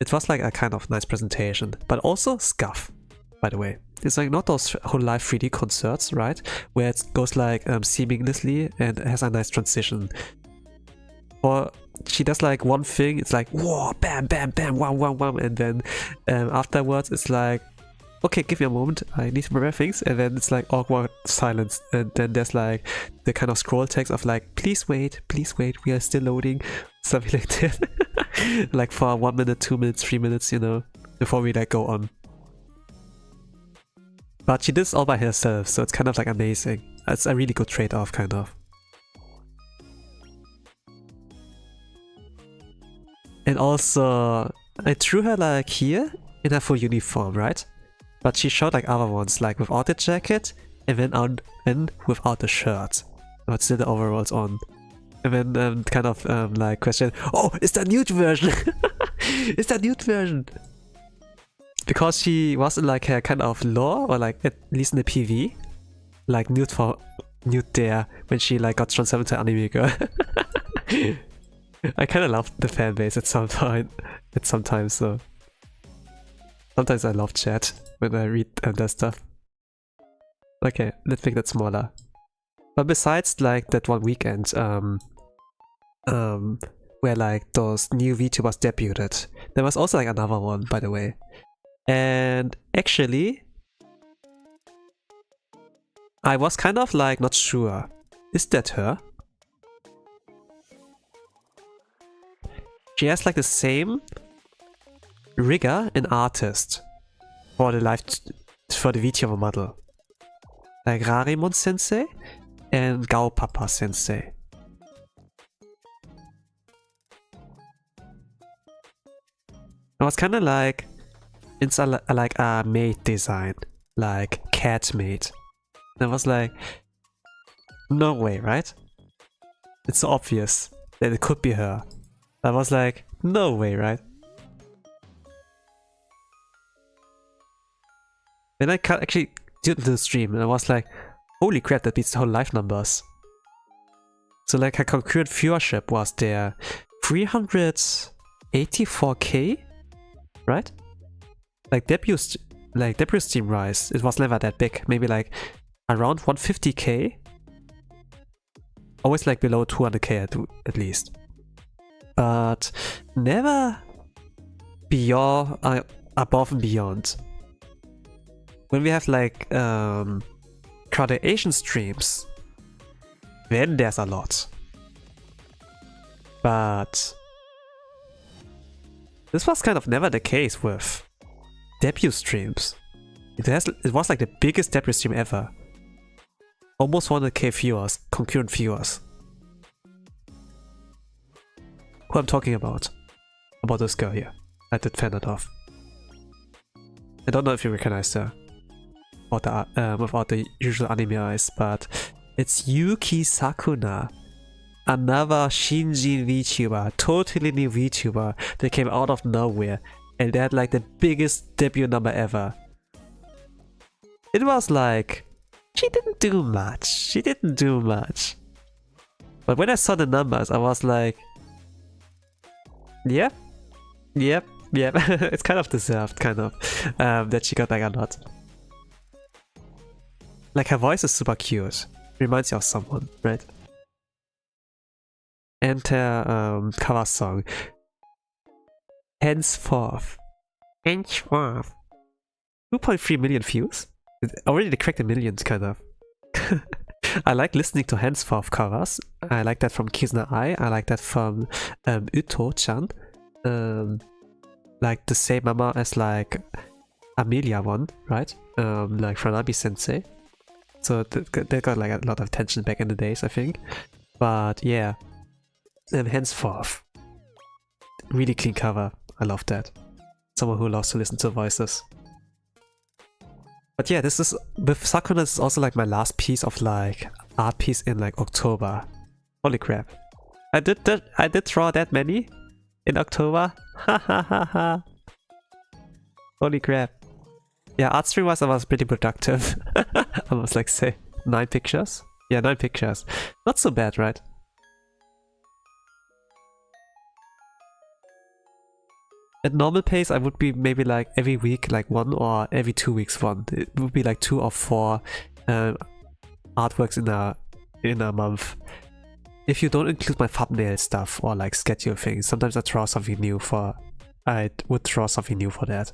it was like a kind of nice presentation. But also scuff, by the way. It's like not those whole live 3D concerts, right? Where it goes like seamlessly and has a nice transition. Or she does like one thing, it's like whoa, bam, bam, bam, wham, wham, wham, and then afterwards it's like, okay, give me a moment, I need to prepare things, and then it's like awkward silence, and then there's like the kind of scroll text of like, please wait, we are still loading, something like that. Like for 1 minute, 2 minutes, 3 minutes, you know, before we like go on. But she did this all by herself, so it's kind of like amazing. It's a really good trade-off, kind of. And also, I drew her like here in her full uniform, right? But she showed like other ones, like without the jacket, and then without the shirt. But still the overalls on. And then kind of like question, oh, is that nude version? Is that nude version? Because she was in like her kind of lore, or like at least in the PV, like nude there when she like got transformed to anime girl. I kind of love the fan base at some point, sometimes. So sometimes I love chat when I read that stuff. Okay, let's make that smaller. But besides like that one weekend, where like those new VTubers debuted, there was also like another one, by the way. And actually, I was kind of like not sure. Is that her? She has like the same rigger and artist for the VTuber model. Like Rarimon Sensei and Gao Papa Sensei. It was kind of like, it's like a maid design, like cat maid. And I was like, no way, right? It's so obvious that it could be her. I was like, no way, right? Then I actually did the stream and I was like, holy crap, that beats the whole live numbers. So like her concurrent viewership was there 384k, right? Like debut stream rise, it was never that big, maybe like around 150k. Always like below 200k at least. But never beyond, above and beyond. When we have like crowded Asian streams, then there's a lot. But this was kind of never the case with debut streams. It was like the biggest debut stream ever. Almost 100k viewers, concurrent viewers. Who I'm talking about. About this girl here. I did fan it off. I don't know if you recognize her. Without the usual anime eyes, but it's Yuki Sakuna. Another Shinjin VTuber, totally new VTuber that came out of nowhere and they had like the biggest debut number ever. It was like, she didn't do much, But when I saw the numbers, I was like, yep. It's kind of deserved, that she got like a lot. Like her voice is super cute, reminds you of someone, right? And her cover song, Henceforth. 2.3 million views? Already they cracked the millions, kind of. I like listening to Henceforth covers. I like that from Kizuna I like that from Uto-chan. Like the same mama as like Amelia one, right? Like Franabi Sensei. So they got like a lot of attention back in the days, I think. But yeah, Henceforth. Really clean cover. I love that. Someone who loves to listen to voices. But yeah, this is with Sakuna. This is also like my last piece of like art piece in like October. Holy crap! I did draw that many in October. Ha ha ha ha! Holy crap! Yeah, art stream wise, I was pretty productive. I was like say 9 pictures. Yeah, 9 pictures. Not so bad, right? At normal pace, I would be maybe like every week like 1 or every 2 weeks 1. It would be like 2 or 4 artworks in a month. If you don't include my thumbnail stuff or like schedule things, sometimes I would draw something new for that.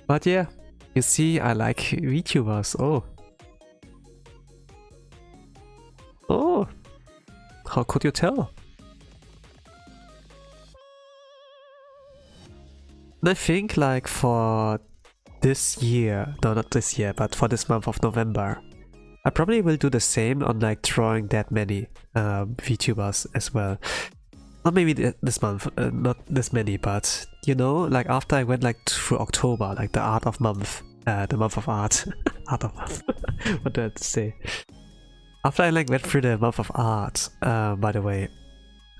But yeah, you see, I like VTubers. Oh, how could you tell? And I think like for this year, no, not this year, but for this month of November, I probably will do the same on like drawing that many VTubers as well. Not maybe this month, not this many, but you know, like after I went like through October, like the art of month, the month of art, art of month, what did I say? After I like went through the month of art, by the way,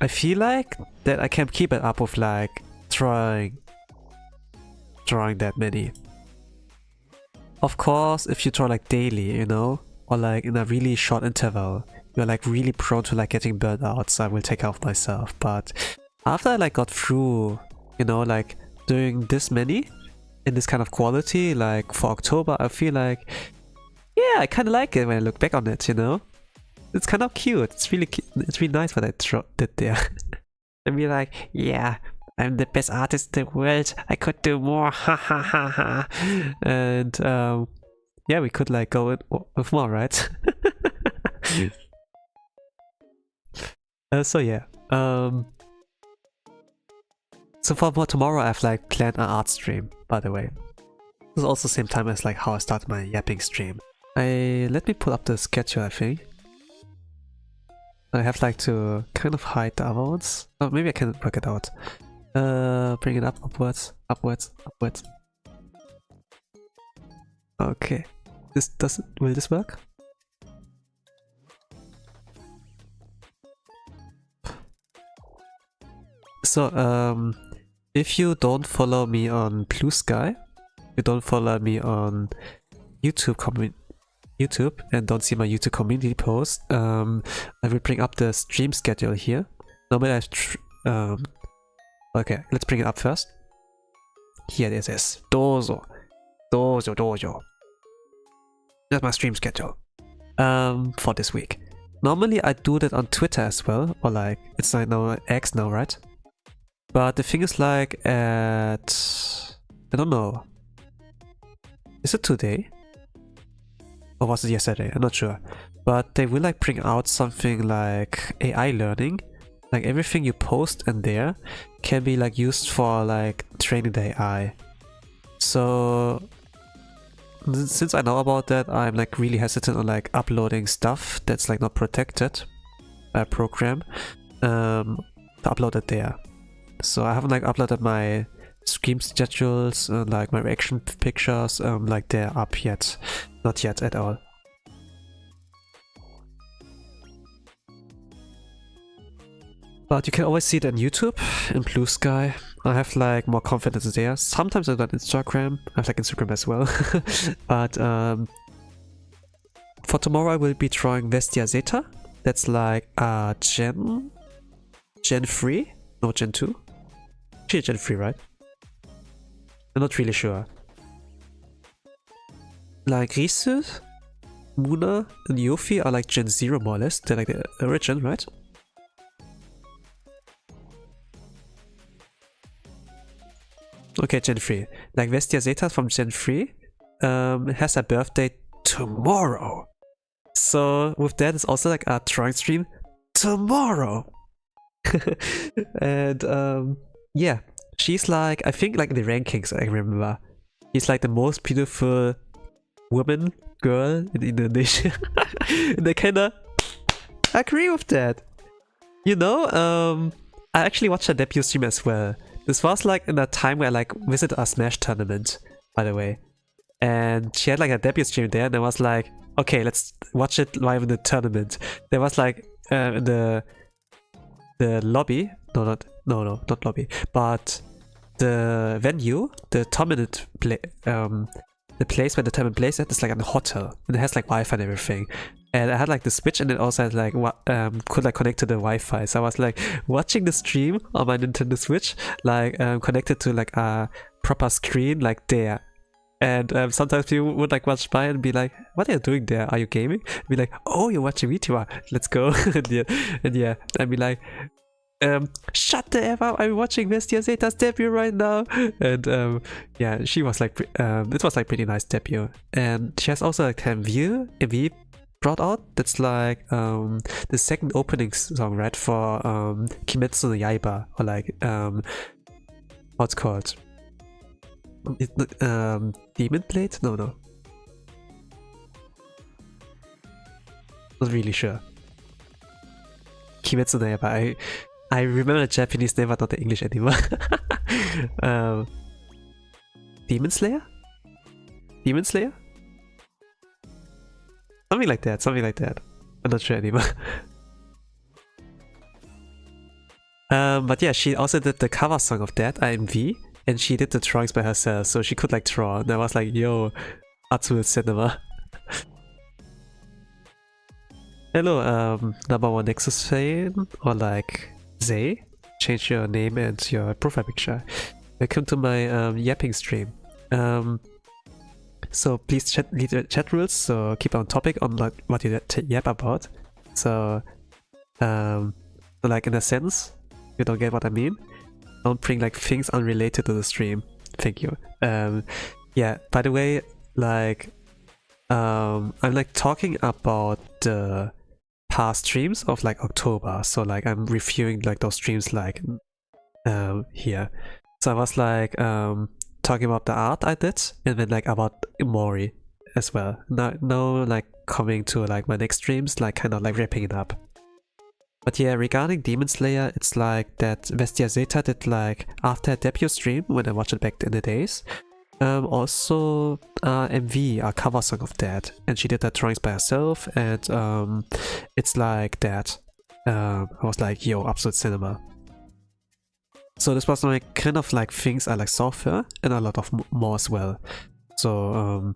I feel like that I can keep it up with like drawing that many. Of course, if you draw like daily, you know, or like in a really short interval, you're like really prone to like getting burnt out, so I will take care of myself. But after I like got through, you know, like doing this many in this kind of quality, like for October, I feel like, yeah, I kind of like it when I look back on it, you know? It's kind of cute. It's really nice what I did there. And be like, yeah, I'm the best artist in the world. I could do more. Ha ha ha ha. And yeah, we could like go with more, right? So yeah. So for tomorrow, I've like planned an art stream. By the way, it's also the same time as like how I started my yapping stream. Let me pull up the schedule. I think I have like to kind of hide the other ones. Oh, maybe I can work it out. Bring it up, upwards, upwards, upwards. Okay, will this work? So if you don't follow me on Blue Sky, you don't follow me on YouTube and don't see my YouTube community post, I will bring up the stream schedule here. Normally okay, let's bring it up first. Here it is. Dozo. That's my stream schedule for this week. Normally I do that on Twitter as well, or like it's like now X now, right? But the thing is like I don't know. Is it today? Or was it yesterday? I'm not sure. But they will like bring out something like AI learning. Like everything you post in there can be like used for like training the AI. So since I know about that, I'm like really hesitant on like uploading stuff that's like not protected by a program to upload it there. So I haven't like uploaded my stream schedules and like my reaction pictures like they're up yet. Not yet at all. But you can always see it on YouTube, in Blue Sky. I have like more confidence there. Sometimes I've done Instagram. I have like Instagram as well. But for tomorrow I will be drawing Vestia Zeta. That's like Gen 3? No, Gen 2? Actually Gen 3, right? I'm not really sure. Like Risu, Muna, and Yofi are like Gen 0 more or less. They're like the origin, right? Okay, Gen 3. Like Vestia Zeta from Gen 3 has a birthday tomorrow. So with that, it's also like a drawing stream tomorrow. And yeah, she's like, I think like the rankings I remember, she's like the most beautiful girl in Indonesia. And I kinda agree with that. You know, I actually watched her debut stream as well. This was like in a time where I like visited a Smash tournament, by the way. And she had like a debut stream there, and I was like, okay, let's watch it live in the tournament. There was like in the lobby, not lobby, but the venue, the tournament the place where the tournament plays at is like a hotel, and it has like Wi-Fi and everything. And I had like the Switch, and it also had like could like connect to the Wi-Fi. So I was like watching the stream on my Nintendo Switch, like connected to like a proper screen, like there. And sometimes people would like watch by and be like, "What are you doing there? Are you gaming?" I'd be like, "Oh, you're watching VTuber. Let's go." and yeah, I'd be like, "Shut the F up! I'm watching Vestia Zeta's debut right now." And yeah, she was like, it was like pretty nice debut. And she has also like a MV brought out. That's like the second opening song, right, for Kimetsu no Yaiba, or like what's called? Demon Blade? No. Not really sure. Kimetsu no Yaiba. I remember the Japanese name, but not the English anymore. Demon Slayer? Demon Slayer? Something like that. I'm not sure anymore. But yeah, she also did the cover song of that, IMV, and she did the drawings by herself, so she could like draw. And I was like, yo, Atsu Cinema. Hello, number one Nexus fan, or like Zay. Change your name and your profile picture. Welcome to my yapping stream. So please read the chat rules, so keep on topic on like what you yap about. So like in a sense, you don't get what I mean, don't bring like things unrelated to the stream. Thank you. Yeah, by the way, like I'm like talking about the past streams of like October. So like I'm reviewing like those streams like here. So I was like talking about the art I did, and then like about Mori as well. Now like coming to like my next streams, like kind of like wrapping it up. But yeah, regarding Demon Slayer, it's like that Vestia Zeta did like after a debut stream when I watched it back in the days. Also MV, a cover song of that, and she did that drawings by herself, and it's like that. I was like, yo, absolute cinema. So this was like kind of like things I like saw of her, and a lot of more as well. So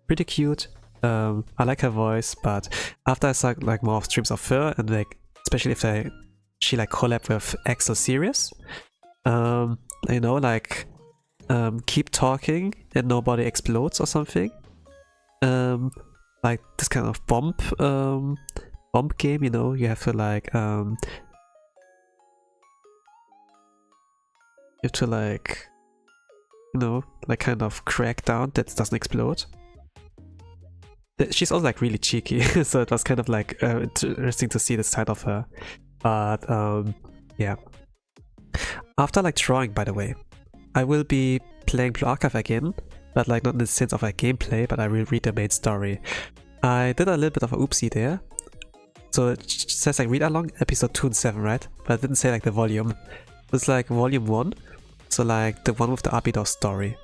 pretty cute. I like her voice, but after I saw like more of streams of her, and like especially if she like collab with Axel Series, you know, like keep talking and nobody explodes or something. Like this kind of bomb game, you know, you have to like you have to like, you know, like kind of crack down that it doesn't explode. She's also like really cheeky, so it was kind of like interesting to see this side of her. But yeah. After like drawing, by the way, I will be playing Blue Archive again, but like not in the sense of like gameplay, but I will read the main story. I did a little bit of a oopsie there. So it says like read along episode 2 and 7, right? But it didn't say like the volume. It's like volume 1, so like the one with the Abydos story.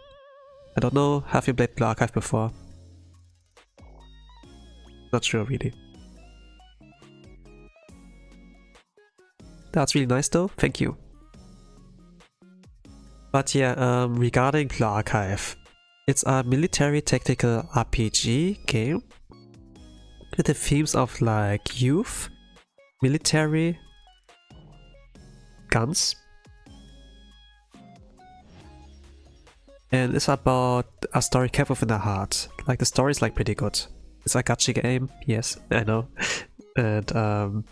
I don't know, have you played Blue Archive before? Not sure really. That's really nice though, thank you. But yeah, regarding Blue Archive, it's a military tactical RPG game with the themes of like youth, military, guns, and it's about a story kept within a heart. Like the story is like pretty good. It's a gacha game, yes, I know. And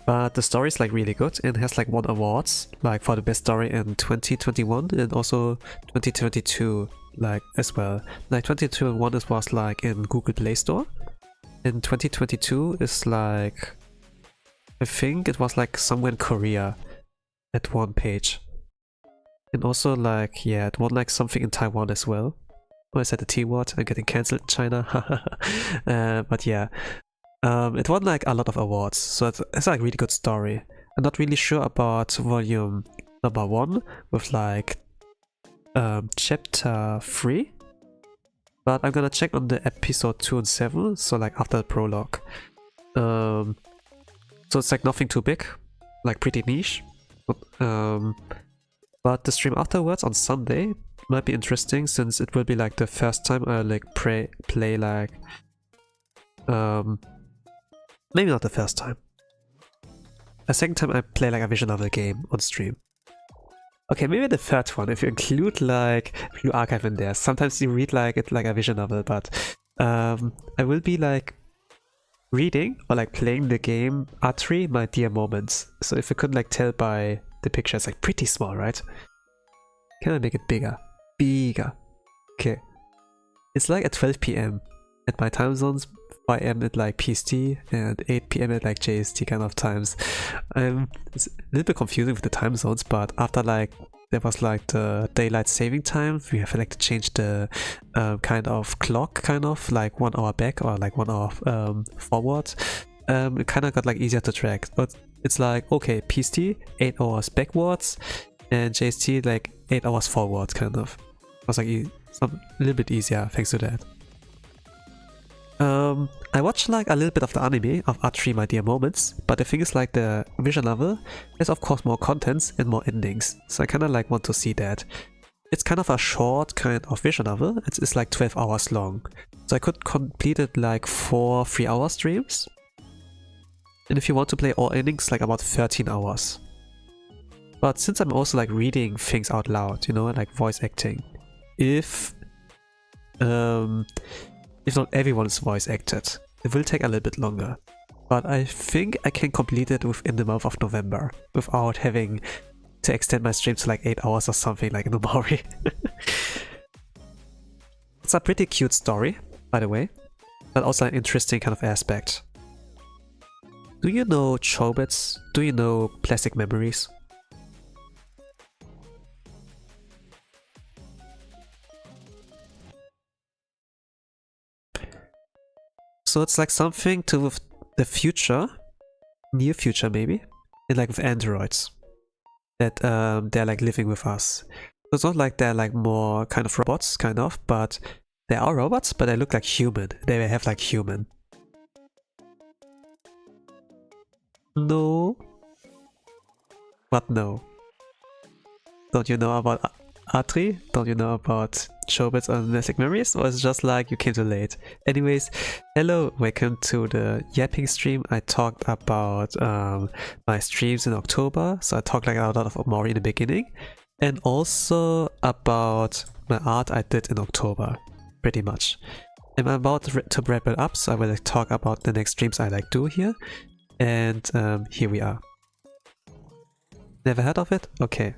but the story is like really good and has like won awards like for the best story in 2021 and also 2022 like as well. Like 2021 it was like in Google Play Store. In 2022 is like, I think it was like somewhere in Korea at one page. And also like, yeah, it won like something in Taiwan as well. Oh, I said the T word, I'm getting cancelled, China. But yeah, it won like a lot of awards, so it's like a really good story. I'm not really sure about volume number 1 with like chapter 3, but I'm gonna check on the episode 2 and 7, so like after the prologue. So it's like nothing too big, like pretty niche. But the stream afterwards on Sunday might be interesting, since it will be like the first time I like play like maybe not the first time. A second time I play like a visual novel game on stream. Okay, maybe the third one if you include like Blue Archive in there. Sometimes you read like it like a visual novel, but I will be like reading or like playing the game Atri My Dear Moments. So if you could like tell by the picture, it's like pretty small, right? Can I make it bigger? Bigger. Okay. It's like at 12 PM at my time zones, 5 AM at like PST, and 8 PM at like JST kind of times. It's a little bit confusing with the time zones, but after like there was like the daylight saving time, we have like to change the kind of clock, kind of like 1 hour back or like 1 hour forward. It kind of got like easier to track, but it's like, okay, PST 8 hours backwards and JST like 8 hours forward, kind of. It was like a little bit easier thanks to that. I watched like a little bit of the anime of Atri My Dear Moments, but the thing is like the visual novel has of course more contents and more endings, so I kind of like want to see that. It's kind of a short kind of visual novel, it's like 12 hours long, so I could complete it like 4 3-hour streams. And if you want to play all endings, like about 13 hours. But since I'm also like reading things out loud, you know, like voice acting, if not everyone is voice acted, it will take a little bit longer. But I think I can complete it within the month of November without having to extend my stream to like 8 hours or something like Nomori. It's a pretty cute story, by the way. but also an interesting kind of aspect. Do you know Chobits? Do you know plastic memories? So it's like something to with the future, near future maybe, and like with androids that they're like living with us. So it's not like they're like more kind of robots, kind of, but they are robots, but they look like human. They have like human. No. What no? Don't you know about Atri? Don't you know about Chobits on Plastic Memories? Or it's just like you came too late? Anyways, hello, welcome to the yapping stream. I talked about my streams in October, so I talked like a lot of Mori in the beginning, and also about my art I did in October, pretty much. I'm about to wrap it up, so I will like, talk about the next streams I like do here, and here we are. Never heard of it? Okay.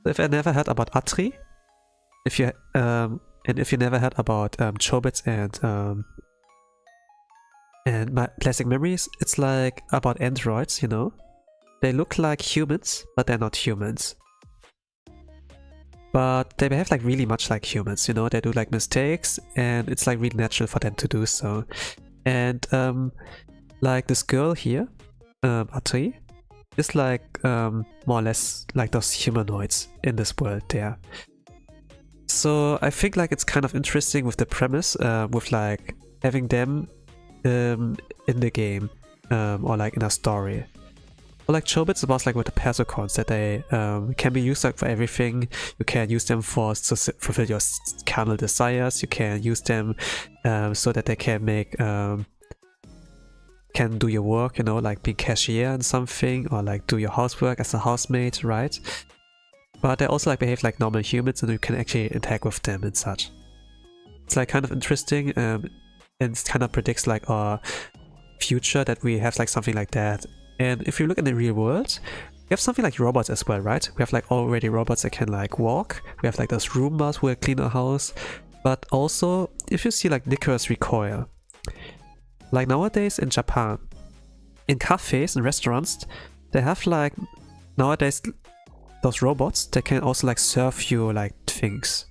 If I never heard about Atri, if you and if you never heard about Chobits and my Plastic Memories, it's like about androids, you know. They look like humans, but they're not humans. But they behave like really much like humans, you know. They do like mistakes, and it's like really natural for them to do so. And like this girl here, Atri, is like more or less like those humanoids in this world there. So I think like it's kind of interesting with the premise, with like having them in the game, or like in a story. Or like Chobits was like with the persicons that they can be used like for everything. You can use them for to fulfill your carnal desires. You can use them so that they can make can do your work, you know, like be cashier and something, or like do your housework as a housemate, right? But they also like behave like normal humans, and you can actually interact with them and such. It's like kind of interesting, and it kind of predicts like our future that we have like something like that. And if you look in the real world, we have something like robots as well, right? We have like already robots that can like walk. We have like those Roombas who will clean our house. But also, if you see like Nicholas Recoil, like nowadays in Japan, in cafes and restaurants, they have like nowadays those robots that can also like serve you like things.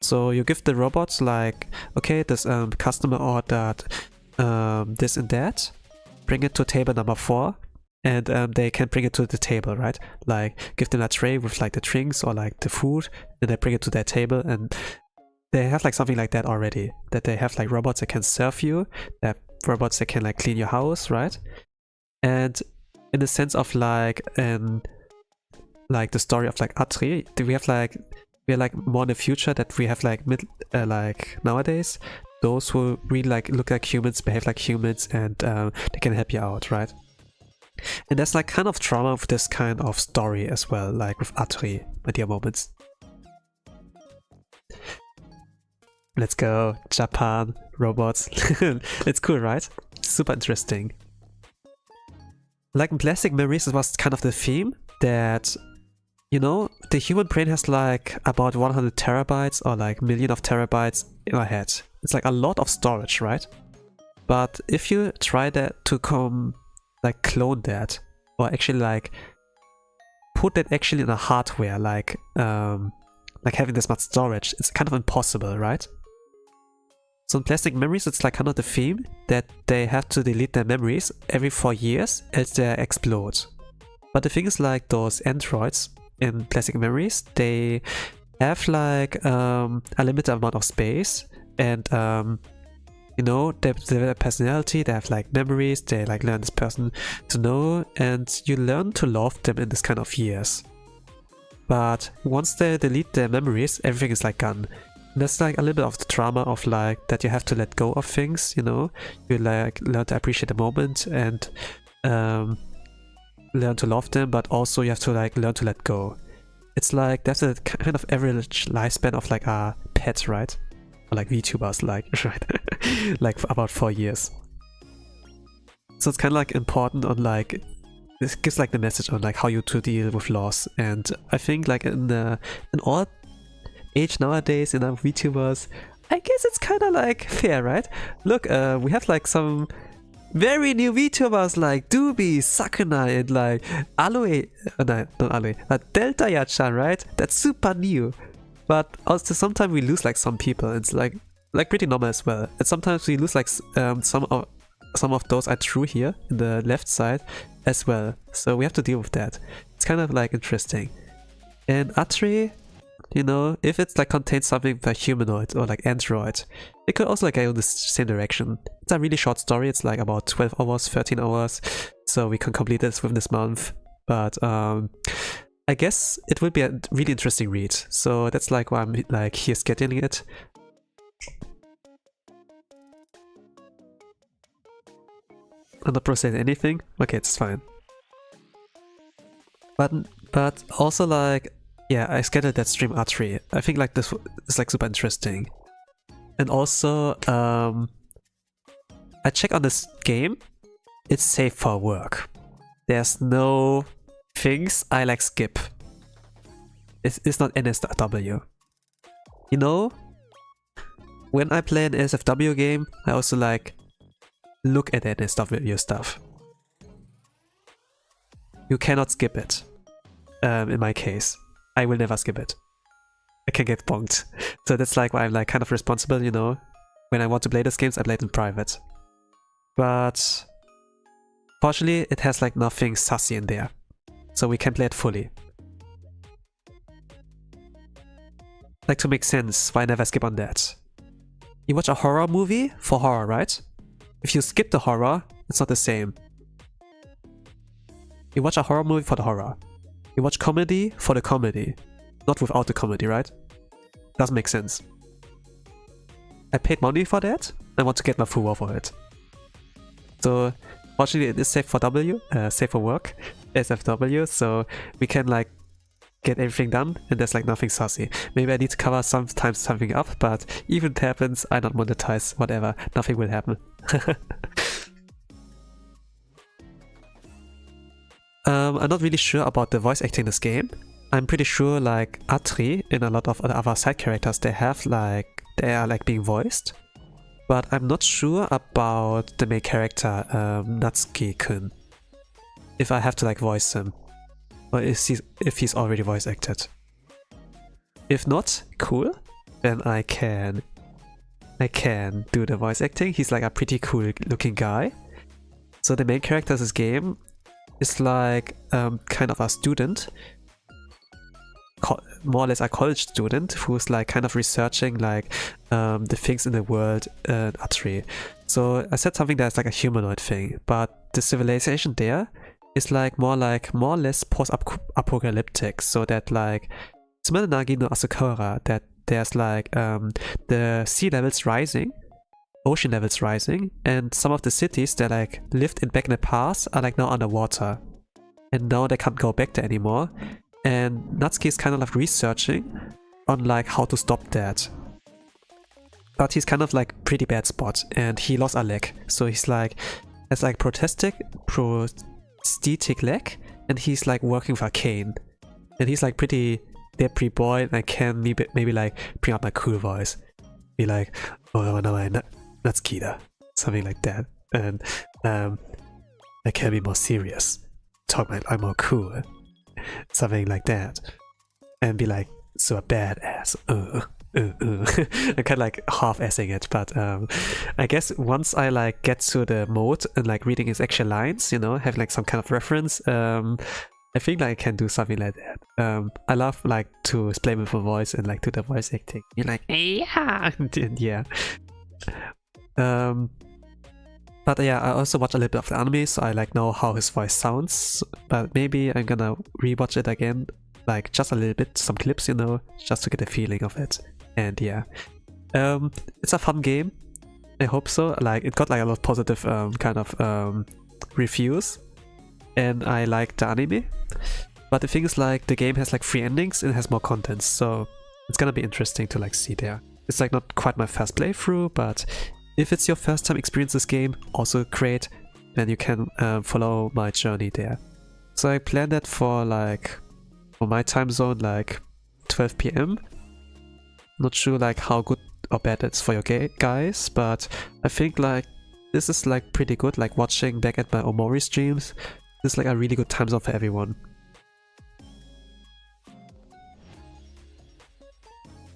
So you give the robots like, okay, this customer ordered this and that, bring it to table number 4, and they can bring it to the table, right? Like give them a tray with like the drinks or like the food, and they bring it to their table, and they have like something like that already. That they have like robots that can serve you, they have robots that can like clean your house, right? And in the sense of like like the story of like Atri, we're like more in the future that we have like like nowadays those who really like look like humans, behave like humans, and they can help you out, right? And there's like kind of trauma with this kind of story as well, like with Atri, my dear moments. Let's go, Japan, robots. It's cool, right? Super interesting. Like in Plastic Memories, it was kind of the theme that, you know, the human brain has like about 100 terabytes or like million of terabytes in our head. It's like a lot of storage, right? But if you try that to like clone that, or actually like put that actually in a hardware, like having this much storage, it's kind of impossible, right? So in Plastic Memories, it's like kind of the theme that they have to delete their memories every 4 years, else they explode. But the thing is, like those androids in Plastic Memories, they have like a limited amount of space, and you know, they have personality, they have like memories, they like learn this person to know, and you learn to love them in this kind of years. But once they delete their memories, everything is like gone. And that's like a little bit of the trauma of like that you have to let go of things, you know. You like learn to appreciate the moment and learn to love them, but also you have to like learn to let go. It's like that's a kind of average lifespan of like a pet, right? Or like VTubers, like, right? Like about 4 years. So it's kind of like important on like, this gives like the message on like how you to deal with loss. And I think like in all age nowadays, in our VTubers, I guess it's kind of like fair, right? Look, we have like some very new VTubers like Doobie, Sakurai, and like Aloe, no, not Aloe, Delta Yachan, right? That's super new. But also sometimes we lose like some people. It's like pretty normal as well. And sometimes we lose like some of those I drew here in the left side as well. So we have to deal with that. It's kind of like interesting. And Atre, you know, if it's like contains something like humanoid or like android, it could also like go in the same direction. It's a really short story. It's like about 12 hours, 13 hours. So we can complete this within this month. But I guess it will be a really interesting read. So that's like why I'm like here scheduling it. I'm not processing anything. Okay, it's fine. But also like, yeah, I scheduled that stream Atre. I think like this is like super interesting. And also, I check on this game. It's safe for work. There's no things I like skip. It's not NSW. You know, when I play an SFW game, I also like look at NSW stuff. You cannot skip it. In my case, I will never skip it. I can get bonked. So that's like why I'm like kind of responsible, you know. When I want to play these games, I play it in private. But fortunately, it has like nothing sassy in there. So we can play it fully. Like to make sense, why I never skip on that. You watch a horror movie for horror, right? If you skip the horror, it's not the same. You watch a horror movie for the horror. You watch comedy for the comedy. Not without the comedy, right? Doesn't make sense. I paid money for that. I want to get my full reward for it. So, fortunately, it is safe for safe for work, SFW. So we can like get everything done, and there's like nothing saucy. Maybe I need to cover sometimes something up, but even if it happens, I not monetize. Whatever, nothing will happen. I'm not really sure about the voice acting in this game. I'm pretty sure like Atre and a lot of other side characters, they are like being voiced. But I'm not sure about the main character, Natsuki-kun. If I have to like voice him. Or if he's already voice acted. If not, cool. Then I can do the voice acting. He's like a pretty cool looking guy. So the main character of this game is like kind of a student, more or less a college student who's like kind of researching like the things in the world Atre. So I said something that's like a humanoid thing, but the civilization there is like more or less post-apocalyptic. So that like Tsumanagi no Asukara, that there's like the sea levels rising, ocean levels rising, and some of the cities that like lived back in the past are like now underwater, and now they can't go back there anymore. And Natsuki is kind of like researching on like how to stop that, but he's kind of like pretty bad spot, and he lost a leg, so he's like has like prosthetic leg, and he's like working for a cane, and he's like pretty depressed boy, and I can maybe like bring up my cool voice, be like, oh no, Natsuki, something like that, and I can be more serious, talk like I'm more cool, something like that, and be like so badass. I'm kind of like half-assing it, but I guess once I like get to the mode and like reading his actual lines, you know, have like some kind of reference, I think like I can do something like that. I love like to explain with a voice and like do the voice acting. You're like, yeah, and yeah. But yeah, I also watch a little bit of the anime, so I like know how his voice sounds. But maybe I'm gonna rewatch it again, like just a little bit, some clips, you know, just to get a feeling of it. And yeah, it's a fun game. I hope so. Like it got like a lot of positive kind of reviews, and I like the anime. But the thing is, like the game has like 3 endings and it has more content, so it's gonna be interesting to like see there. It's like not quite my first playthrough, but if it's your first time experience this game, also great, then you can follow my journey there. So I planned that for like, for my time zone, like 12 PM. Not sure like how good or bad it's for your guys, but I think like this is like pretty good, like watching back at my Omori streams. This is like a really good time zone for everyone.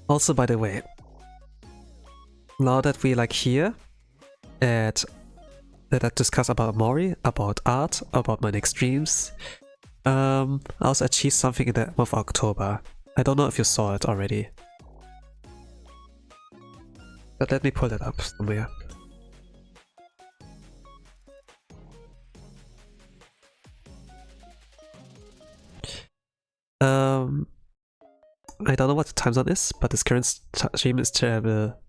Also, by the way, now that we like here at that I discuss about Omori, about art, about my next streams, I also achieved something in the month of October. I don't know if you saw it already, but let me pull that up somewhere. I don't know what the time zone is, but this current stream is terrible.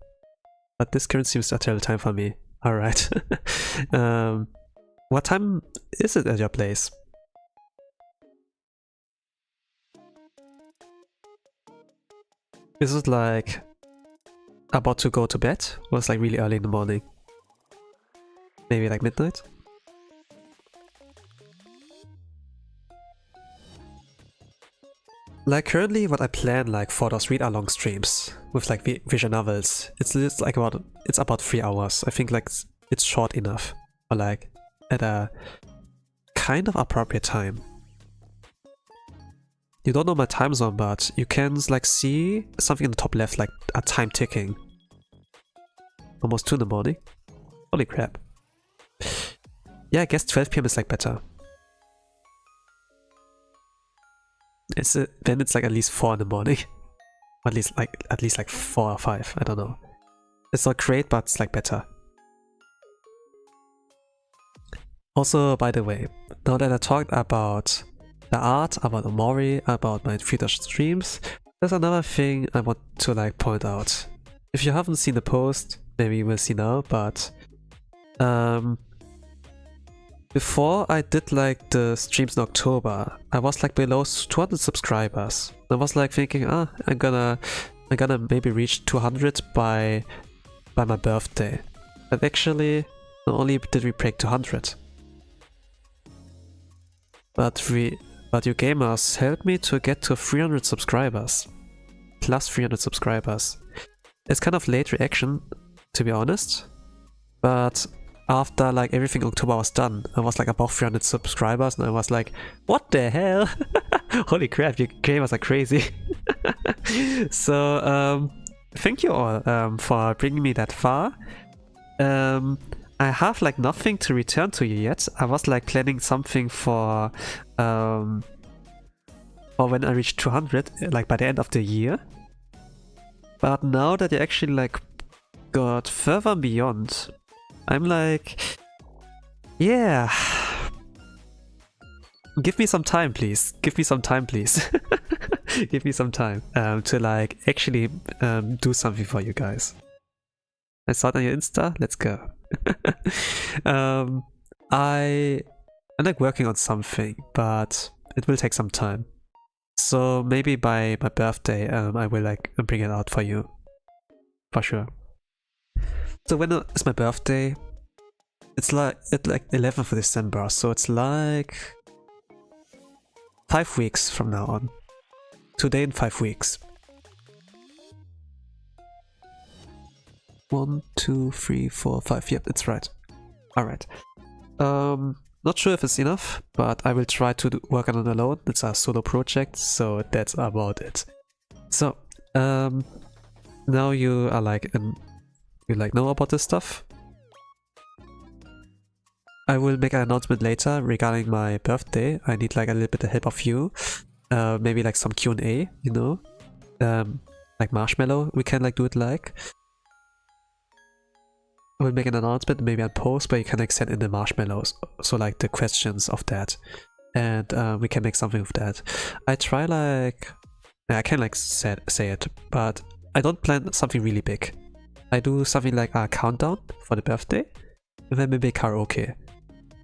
But this current stream is a terrible time for me. Alright. What time is it at your place? Is it like about to go to bed? Or it's like really early in the morning? Maybe like midnight? Like currently what I plan like for those read-along streams with like visual novels, it's like about 3 hours. I think like it's short enough, or like at a kind of appropriate time. You don't know my time zone, but you can like see something in the top left, like a time ticking. Almost 2 in the morning. Holy crap. Yeah, I guess 12 PM is like better. Then it's like at least 4 in the morning. At least like 4 or 5, I don't know. It's not great, but it's like better. Also, by the way, now that I talked about the art, about Omori, about my future streams, there's another thing I want to like point out. If you haven't seen the post, maybe you will see now, but before I did like the streams in October, I was like below 200 subscribers. I was like thinking, I'm gonna maybe reach 200 by my birthday. But actually, not only did we break 200, but you gamers helped me to get to 300 subscribers. Plus 300 subscribers. It's kind of late reaction, to be honest, but after like everything October was done, I was like above 300 subscribers and I was like, what the hell? Holy crap, you gamers are crazy. So thank you all for bringing me that far. I have like nothing to return to you yet. I was like planning something for when I reach 200, like by the end of the year. But now that you actually like got further beyond, I'm like, yeah, give me some time, please. Give me some time, please. Give me some time to like actually do something for you guys. I saw it on your Insta. Let's go. I'm like working on something, but it will take some time. So maybe by my birthday, I will like bring it out for you, for sure. So when is my birthday? It's like 11th of December, so it's like 5 weeks from now on. Today in 5 weeks. 1, 2, 3, 4, 5. Yep, it's right. Alright. Not sure if it's enough, but I will try to work on it alone. It's a solo project, so that's about it. So, now you are like you like know about this stuff. I will make an announcement later regarding my birthday. I need like a little bit of help of you. Maybe like some Q&A, you know? Like Marshmallow, we can like do it like. I will make an announcement, maybe a post where you can like send in the marshmallows. So like the questions of that. And we can make something of that. I try like... I can like say it, but I don't plan something really big. I do something like a countdown for the birthday, and then maybe karaoke.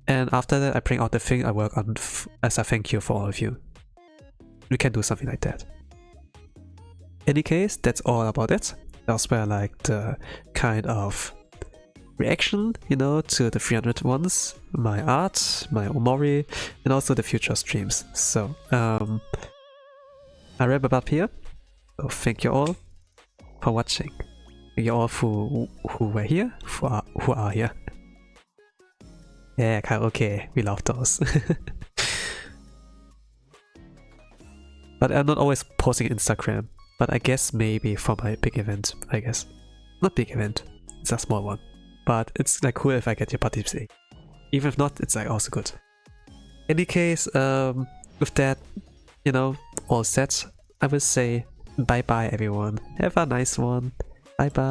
And after that I bring out the thing I work on as a thank you for all of you. We can do something like that. Any case, that's all about it. That's where like the kind of reaction, you know, to the 300 ones, my art, my Omori, and also the future streams. So, I wrap it up here. So thank you all for watching. you all who were here, who are here. Yeah, karaoke, we love those. But I'm not always posting Instagram. But I guess maybe for my big event, I guess. Not big event, it's a small one. But it's like cool if I get your participate. Even if not, it's like also good. Any case, with that, you know, all set, I will say bye bye everyone. Have a nice one. Bye bye.